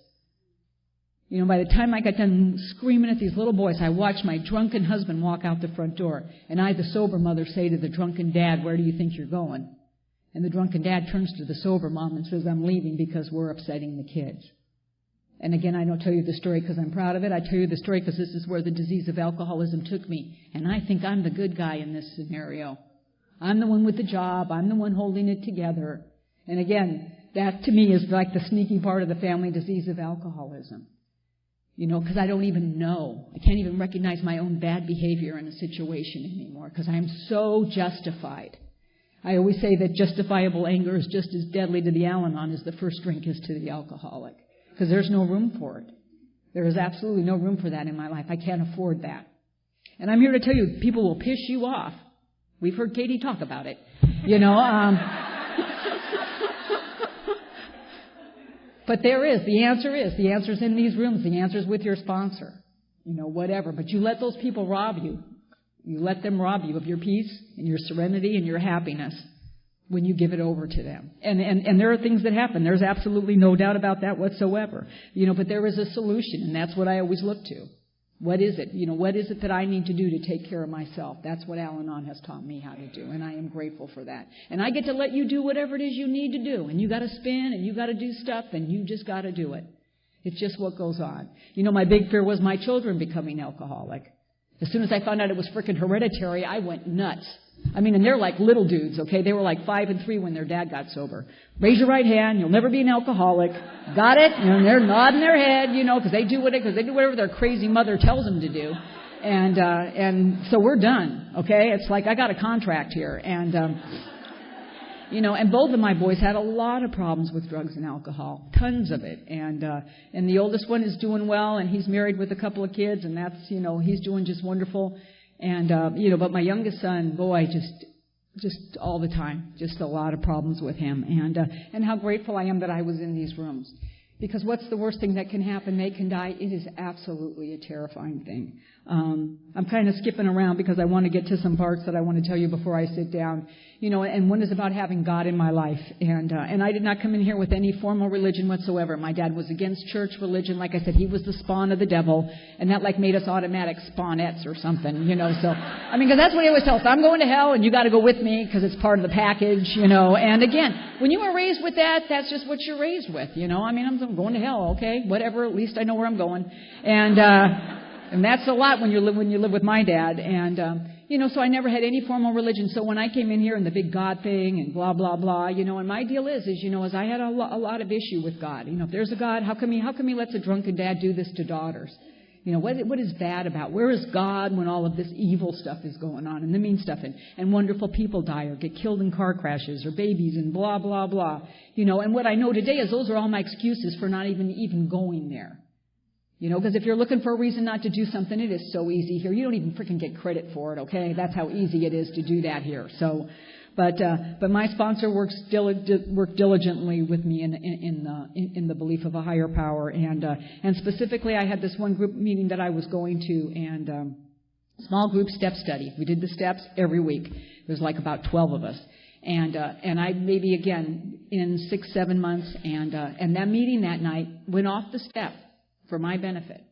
By the time I got done screaming at these little boys, I watched my drunken husband walk out the front door. And I, the sober mother, say to the drunken dad, "Where do you think you're going?" And the drunken dad turns to the sober mom and says, "I'm leaving because we're upsetting the kids." And again, I don't tell you the story because I'm proud of it. I tell you the story because this is where the disease of alcoholism took me. And I think I'm the good guy in this scenario. I'm the one with the job. I'm the one holding it together. And again, that to me is like the sneaky part of the family disease of alcoholism. Because I don't even know. I can't even recognize my own bad behavior in a situation anymore because I am so justified. I always say that justifiable anger is just as deadly to the Al-anon as the first drink is to the alcoholic, because there's no room for it. There is absolutely no room for that in my life. I can't afford that. And I'm here to tell you, people will piss you off. We've heard Katie talk about it. But there is. The answer is. The answer is in these rooms. The answer is with your sponsor. Whatever. But you let those people rob you. You let them rob you of your peace and your serenity and your happiness when you give it over to them. And there are things that happen. There's absolutely no doubt about that whatsoever. But there is a solution, and that's what I always look to. What is it? What is it that I need to do to take care of myself? That's what Al-anon has taught me how to do, and I am grateful for that. And I get to let you do whatever it is you need to do. And you got to spin, and you got to do stuff, and you just got to do it. It's just what goes on. My big fear was my children becoming alcoholic. As soon as I found out it was frickin' hereditary, I went nuts. And they're like little dudes, okay? They were like 5 and 3 when their dad got sober. Raise your right hand. You'll never be an alcoholic. Got it? And they're nodding their head, because they do whatever their crazy mother tells them to do. And so we're done, okay? It's like I got a contract here. And both of my boys had a lot of problems with drugs and alcohol. Tons of it. And the oldest one is doing well, and he's married with a couple of kids, and that's, he's doing just wonderful. And, but my youngest son, boy, just all the time, just a lot of problems with him. And how grateful I am that I was in these rooms. Because what's the worst thing that can happen? They can die. It is absolutely a terrifying thing. I'm kind of skipping around because I want to get to some parts that I want to tell you before I sit down. And one is about having God in my life. And I did not come in here with any formal religion whatsoever. My dad was against church religion. Like I said, he was the spawn of the devil. And that made us automatic spawnettes or something, So, because that's what he always tells us. I'm going to hell and you got to go with me because it's part of the package, And again, when you were raised with that, that's just what you're raised with, I'm going to hell, okay? Whatever, at least I know where I'm going. And that's a lot when you live with my dad. And, so I never had any formal religion. So when I came in here and the big God thing and blah, blah, blah, and my deal is I had a lot of issue with God. If there's a God, how come he lets a drunken dad do this to daughters? You know, what is bad about? Where is God when all of this evil stuff is going on and the mean stuff and wonderful people die or get killed in car crashes or babies and blah, blah, blah. You know, and what I know today is those are all my excuses for not even going there. You know, because if you're looking for a reason not to do something, it is so easy here. You don't even freaking get credit for it, okay? That's how easy it is to do that here. So, but my sponsor worked diligently with me in the belief of a higher power, and specifically, I had this one group meeting that I was going to, and small group step study. We did the steps every week. There's like about 12 of us, and I maybe again in 6-7 months, and that meeting that night went off the step for my benefit,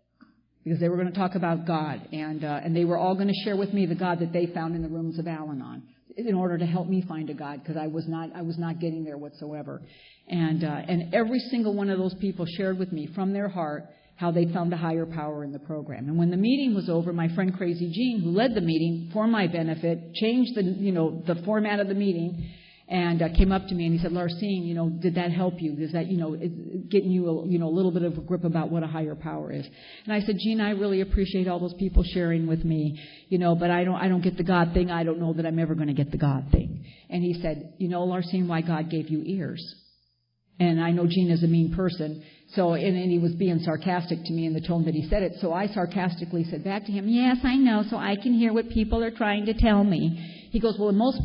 because they were going to talk about God, and they were all going to share with me the God that they found in the rooms of Al-anon, in order to help me find a God, because I was not getting there whatsoever, and every single one of those people shared with me from their heart how they found a higher power in the program. And when the meeting was over, my friend Crazy Jean, who led the meeting for my benefit, changed the format of the meeting. And came up to me and he said, Larcene, did that help you? Is that, getting you a little bit of a grip about what a higher power is? And I said, Gene, I really appreciate all those people sharing with me, but I don't get the God thing. I don't know that I'm ever going to get the God thing. And he said, Larcene, why God gave you ears? And I know Gene is a mean person. So, and he was being sarcastic to me in the tone that he said it. So I sarcastically said back to him, yes, I know, so I can hear what people are trying to tell me. He goes, well, in most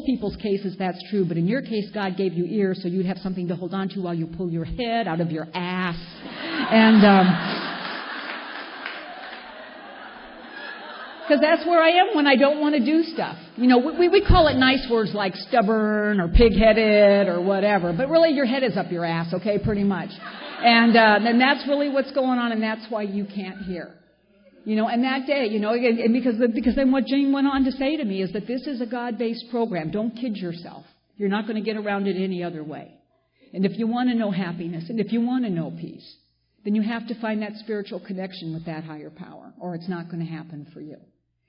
people's cases, that's true. But in your case, God gave you ears so you'd have something to hold on to while you pull your head out of your ass. And because that's where I am when I don't want to do stuff. We call it nice words like stubborn or pig-headed or whatever. But really, your head is up your ass, okay, pretty much. And that's really what's going on, and that's why you can't hear. And that day, and because then what Jane went on to say to me is that this is a God-based program. Don't kid yourself. You're not going to get around it any other way. And if you want to know happiness, and if you want to know peace, then you have to find that spiritual connection with that higher power, or it's not going to happen for you.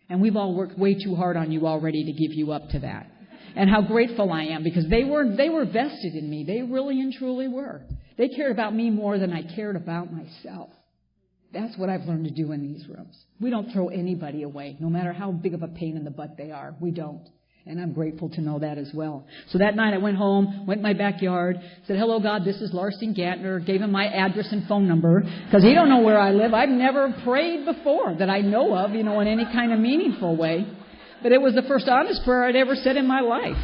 And we've all worked way too hard on you already to give you up to that. And how grateful I am, because they were vested in me. They really and truly were. They cared about me more than I cared about myself. That's what I've learned to do in these rooms. We don't throw anybody away, no matter how big of a pain in the butt they are. We don't. And I'm grateful to know that as well. So that night I went home, went in my backyard, said, hello, God, this is Larcene Gantner, gave him my address and phone number, because he don't know where I live. I've never prayed before that I know of, in any kind of meaningful way. But it was the first honest prayer I'd ever said in my life.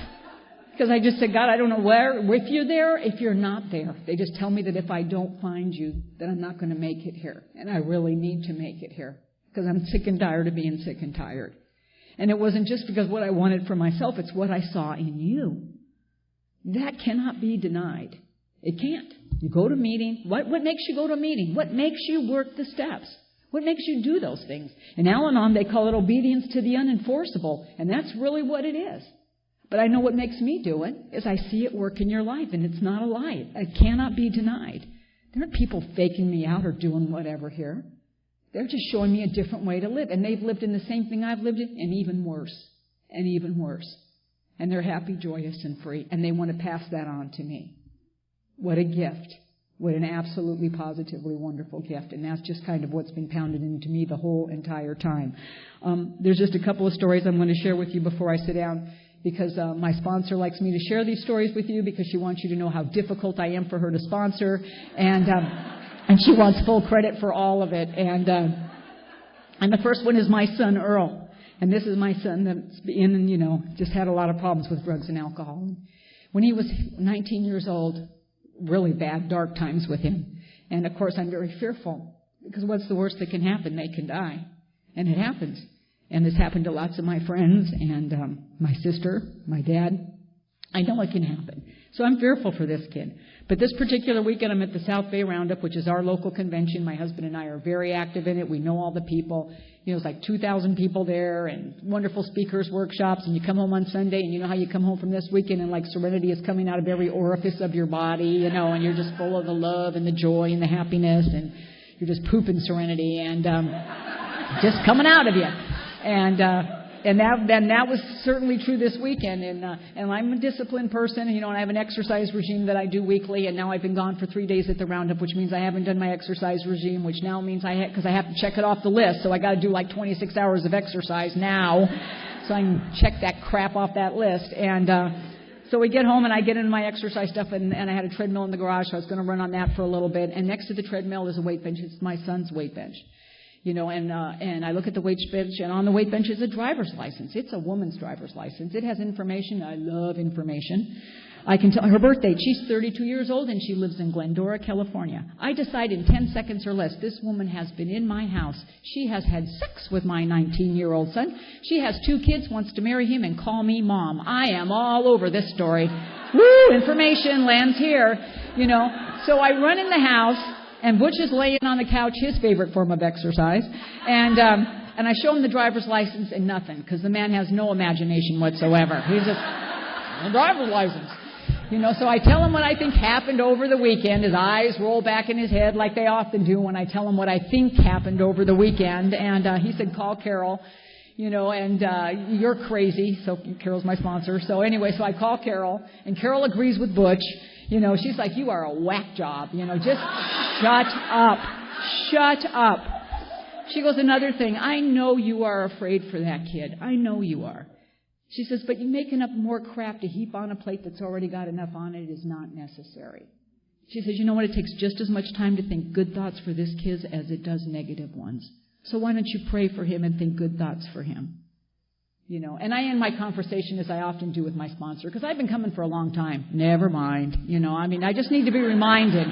Because I just said, God, I don't know if you're there, if you're not there. They just tell me that if I don't find you, then I'm not going to make it here. And I really need to make it here. Because I'm sick and tired of being sick and tired. And it wasn't just because what I wanted for myself, it's what I saw in you. That cannot be denied. It can't. You go to a meeting. What makes you go to a meeting? What makes you work the steps? What makes you do those things? In Al-anon, they call it obedience to the unenforceable. And that's really what it is. But I know what makes me do it is I see it work in your life, and it's not a lie. It cannot be denied. There aren't people faking me out or doing whatever here. They're just showing me a different way to live. And they've lived in the same thing I've lived in, and even worse. And even worse. And they're happy, joyous, and free. And they want to pass that on to me. What a gift. What an absolutely positively wonderful gift. And that's just kind of what's been pounded into me the whole entire time. There's just a couple of stories I'm going to share with you before I sit down. Because my sponsor likes me to share these stories with you because she wants you to know how difficult I am for her to sponsor. And she wants full credit for all of it. And the first one is my son, Earl. And this is my son that's just had a lot of problems with drugs and alcohol. When he was 19 years old, really bad, dark times with him. And, of course, I'm very fearful. Because what's the worst that can happen? They can die. And it happens. And this happened to lots of my friends and my sister, my dad. I know it can happen. So I'm fearful for this kid. But this particular weekend, I'm at the Mt Baker Roundup, which is our local convention. My husband and I are very active in it. We know all the people. It's like 2,000 people there and wonderful speakers, workshops. And you come home on Sunday, and you know how you come home from this weekend and like serenity is coming out of every orifice of your body, and you're just full of the love and the joy and the happiness, and you're just pooping serenity and just coming out of you. And And that was certainly true this weekend. And I'm a disciplined person, and I have an exercise regime that I do weekly. And now I've been gone for 3 days at the Roundup, which means I haven't done my exercise regime, which now means because I have to check it off the list. So I got to do like 26 hours of exercise now, so I can check that crap off that list. And so we get home, and I get into my exercise stuff, and I had a treadmill in the garage, so I was going to run on that for a little bit. And next to the treadmill is a weight bench. It's my son's weight bench. And I look at the weight bench, and on the weight bench is a driver's license. It's a woman's driver's license. It has information. I love information. I can tell her birth date. She's 32 years old, and she lives in Glendora, California. I decide in 10 seconds or less, this woman has been in my house. She has had sex with my 19-year-old son. She has 2 kids, wants to marry him, and call me mom. I am all over this story. Woo! Information lands here, So I run in the house. And Butch is laying on the couch, his favorite form of exercise. And I show him the driver's license and nothing, because the man has no imagination whatsoever. He's just, a driver's license. So I tell him what I think happened over the weekend. His eyes roll back in his head like they often do when I tell him what I think happened over the weekend. And he said, call Carol. And you're crazy. So Carol's my sponsor. So anyway, so I call Carol, and Carol agrees with Butch. She's like, you are a whack job. Just shut up. Shut up. She goes, another thing. I know you are afraid for that kid. I know you are. She says, but you making up more crap to heap on a plate that's already got enough on it is not necessary. She says, you know what? It takes just as much time to think good thoughts for this kid as it does negative ones. So why don't you pray for him and think good thoughts for him? And I end my conversation as I often do with my sponsor, because I've been coming for a long time. Never mind. I just need to be reminded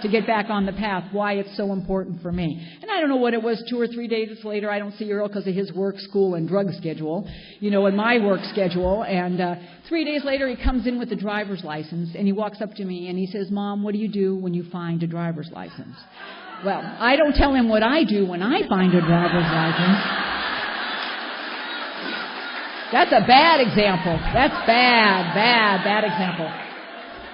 to get back on the path why it's so important for me. And I don't know what it was, 2 or 3 days later, I don't see Earl because of his work, school, and drug schedule, and my work schedule. And 3 days later, he comes in with a driver's license, and he walks up to me, and he says, Mom, what do you do when you find a driver's license? Well, I don't tell him what I do when I find a driver's license. That's a bad example. That's bad example.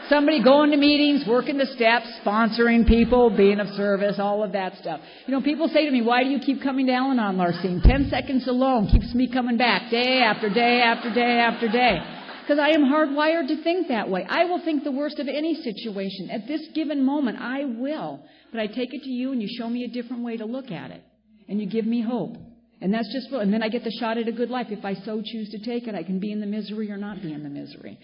Somebody going to meetings, working the steps, sponsoring people, being of service, all of that stuff. People say to me, why do you keep coming to Al-anon, Larcene? 10 seconds alone keeps me coming back day after day after day after day. Because I am hardwired to think that way. I will think the worst of any situation. At this given moment, I will. But I take it to you, and you show me a different way to look at it. And you give me hope. And that's just, and then I get the shot at a good life. If I so choose to take it, I can be in the misery or not be in the misery.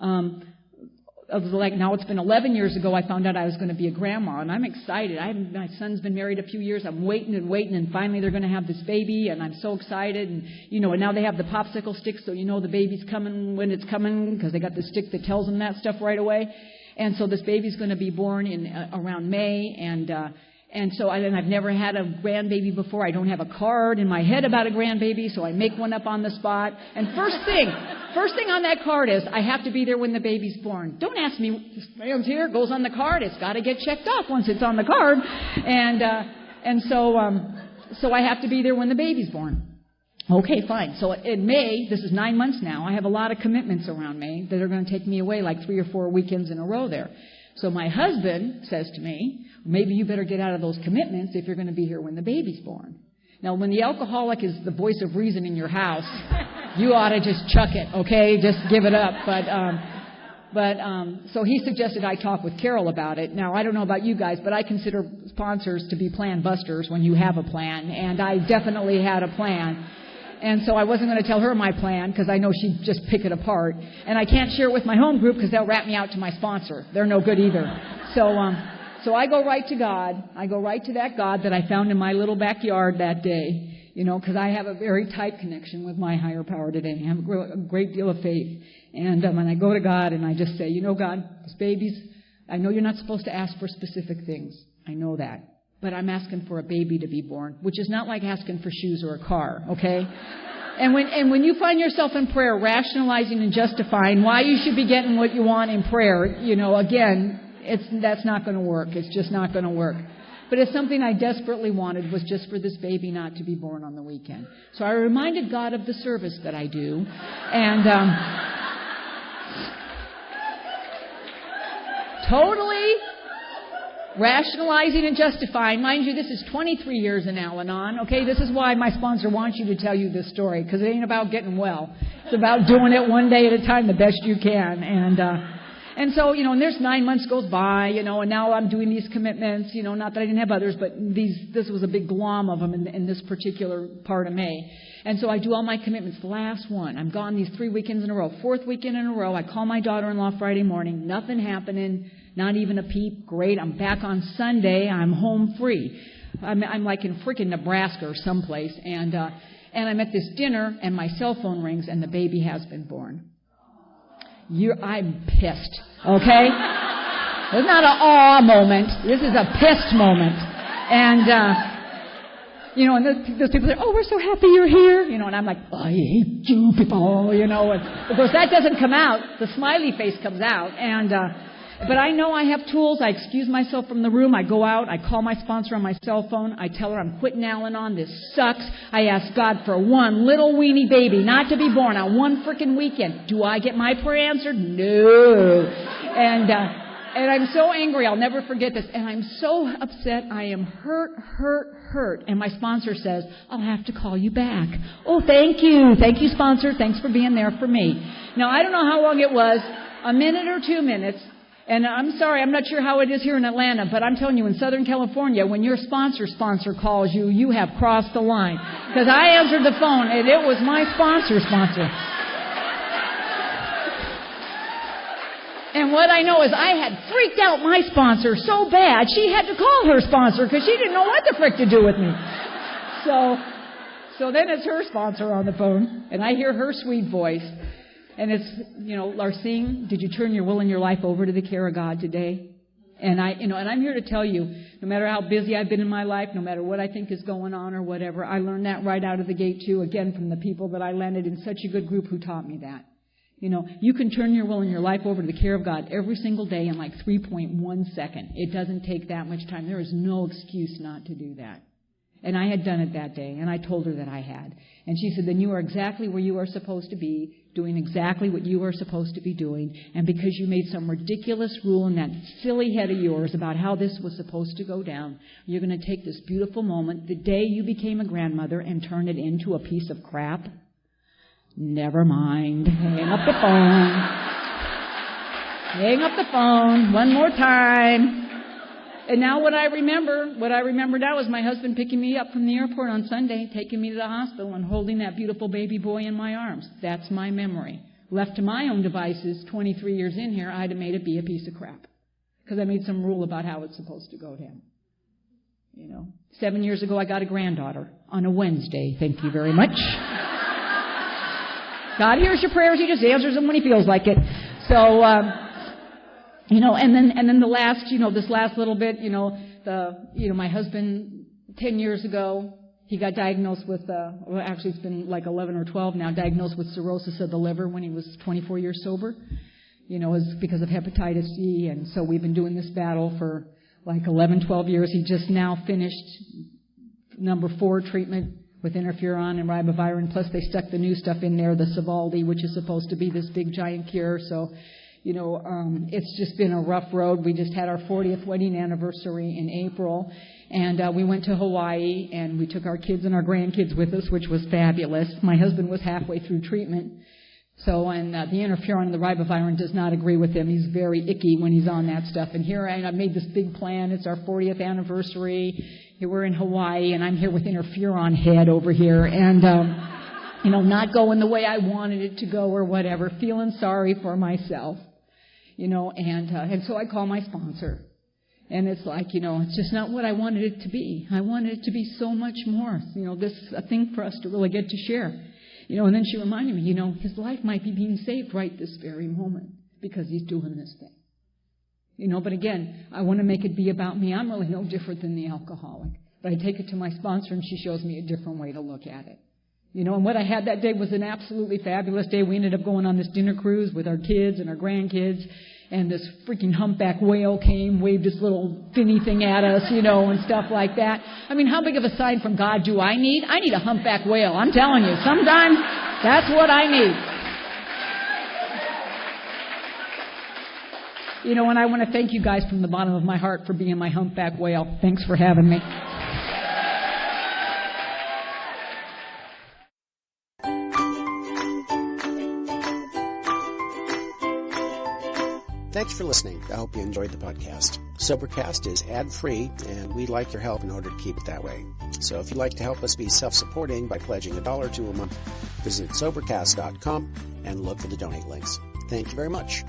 Now it's been 11 years ago I found out I was going to be a grandma, and I'm excited. My son's been married a few years. I'm waiting, and finally they're going to have this baby, and I'm so excited. And, and now they have the popsicle stick, so the baby's coming when it's coming, because they got the stick that tells them that stuff right away. And so this baby's going to be born in around May, and so I've never had a grandbaby before. I don't have a card in my head about a grandbaby, so I make one up on the spot. And first thing on that card is I have to be there when the baby's born. Don't ask me, this man's here, goes on the card. It's got to get checked off once it's on the card. And so I have to be there when the baby's born. Okay, fine. So in May, this is 9 months now, I have a lot of commitments around May that are going to take me away like 3 or 4 weekends in a row there. So my husband says to me, maybe you better get out of those commitments if you're going to be here when the baby's born. Now, when the alcoholic is the voice of reason in your house, you ought to just chuck it, okay? Just give it up. So he suggested I talk with Carol about it. Now, I don't know about you guys, but I consider sponsors to be plan busters when you have a plan, and I definitely had a plan. And so I wasn't going to tell her my plan because I know she'd just pick it apart. And I can't share it with my home group because they'll rat me out to my sponsor. They're no good either. So I go right to God. I go right to that God that I found in my little backyard that day, because I have a very tight connection with my higher power today. I have a great deal of faith. And I go to God and I just say, God, this baby's, I know you're not supposed to ask for specific things. I know that. But I'm asking for a baby to be born, which is not like asking for shoes or a car, okay? And when you find yourself in prayer rationalizing and justifying why you should be getting what you want in prayer, again, that's not going to work. It's just not going to work. But it's something I desperately wanted was just for this baby not to be born on the weekend. So I reminded God of the service that I do. And Rationalizing and justifying. Mind you, this is 23 years in Al-anon. Okay, this is why my sponsor wants you to tell you this story, because it ain't about getting well. It's about doing it one day at a time the best you can. And so, and there's 9 months goes by, and now I'm doing these commitments, not that I didn't have others, but this was a big glom of them in this particular part of May. And so I do all my commitments. The last one, I'm gone these 3 weekends in a row. 4th weekend in a row, I call my daughter-in-law Friday morning, nothing happening, not even a peep. Great, I'm back on Sunday, I'm home free. I'm like in frickin' Nebraska or someplace, and I'm at this dinner, and my cell phone rings, and the baby has been born. I'm pissed, okay? It's not an awe moment. This is a pissed moment. And, and those people say, oh, we're so happy you're here. And I'm like, I hate you people, And of course, that doesn't come out. The smiley face comes out. But I know I have tools. I excuse myself from the room. I go out. I call my sponsor on my cell phone. I tell her I'm quitting Al-anon. This sucks. I ask God for one little weenie baby not to be born on one frickin' weekend. Do I get my prayer answered? No. And I'm so angry. I'll never forget this. And I'm so upset. I am hurt. And my sponsor says, I'll have to call you back. Oh, thank you. Thank you, sponsor. Thanks for being there for me. Now, I don't know how long it was, a minute or 2 minutes. And I'm sorry, I'm not sure how it is here in Atlanta, but I'm telling you, in Southern California, when your sponsor calls you, you have crossed the line. Because I answered the phone, and it was my sponsor. And what I know is I had freaked out my sponsor so bad, she had to call her sponsor because she didn't know what the frick to do with me. So then it's her sponsor on the phone, and I hear her sweet voice. And it's, Larcene, did you turn your will and your life over to the care of God today? And I'm here to tell you, no matter how busy I've been in my life, no matter what I think is going on or whatever, I learned that right out of the gate too, again, from the people that I landed in such a good group who taught me that. You can turn your will and your life over to the care of God every single day in like 3.1 seconds. It doesn't take that much time. There is no excuse not to do that. And I had done it that day, and I told her that I had. And she said, then you are exactly where you are supposed to be, doing exactly what you are supposed to be doing. And because you made some ridiculous rule in that silly head of yours about how this was supposed to go down, you're going to take this beautiful moment, the day you became a grandmother, and turn it into a piece of crap? Never mind. Hang up the phone. Hang up the phone one more time. And now what I remember now is my husband picking me up from the airport on Sunday, taking me to the hospital and holding that beautiful baby boy in my arms. That's my memory. Left to my own devices, 23 years in here, I'd have made it be a piece of crap. Because I made some rule about how it's supposed to go down. 7 years ago I got a granddaughter on a Wednesday. Thank you very much. God hears your prayers. He just answers them when he feels like it. So, and then the last, this last little bit, my husband 10 years ago, he got diagnosed with, actually it's been like 11 or 12 now, diagnosed with cirrhosis of the liver when he was 24 years sober. It was because of hepatitis C, and so we've been doing this battle for like 11, 12 years. He just now finished number 4 treatment with interferon and ribavirin, plus they stuck the new stuff in there, the Sovaldi, which is supposed to be this big giant cure, so... it's just been a rough road. We just had our 40th wedding anniversary in April, and we went to Hawaii, and we took our kids and our grandkids with us, which was fabulous. My husband was halfway through treatment, and the interferon and the ribavirin does not agree with him. He's very icky when he's on that stuff. And here I made this big plan. It's our 40th anniversary. Here we're in Hawaii, and I'm here with interferon head over here, and not going the way I wanted it to go or whatever, feeling sorry for myself. And so I call my sponsor. And it's like, it's just not what I wanted it to be. I wanted it to be so much more. This a thing for us to really get to share. And then she reminded me, his life might be being saved right this very moment because he's doing this thing. But again, I want to make it be about me. I'm really no different than the alcoholic. But I take it to my sponsor and she shows me a different way to look at it. And what I had that day was an absolutely fabulous day. We ended up going on this dinner cruise with our kids and our grandkids. And this freaking humpback whale came, waved this little finny thing at us, and stuff like that. I mean, how big of a sign from God do I need? I need a humpback whale. I'm telling you, sometimes that's what I need. And I want to thank you guys from the bottom of my heart for being my humpback whale. Thanks for having me. Thanks for listening. I hope you enjoyed the podcast. Sobercast is ad-free, and we'd like your help in order to keep it that way. So if you'd like to help us be self-supporting by pledging $1 or $2 a month, visit Sobercast.com and look for the donate links. Thank you very much.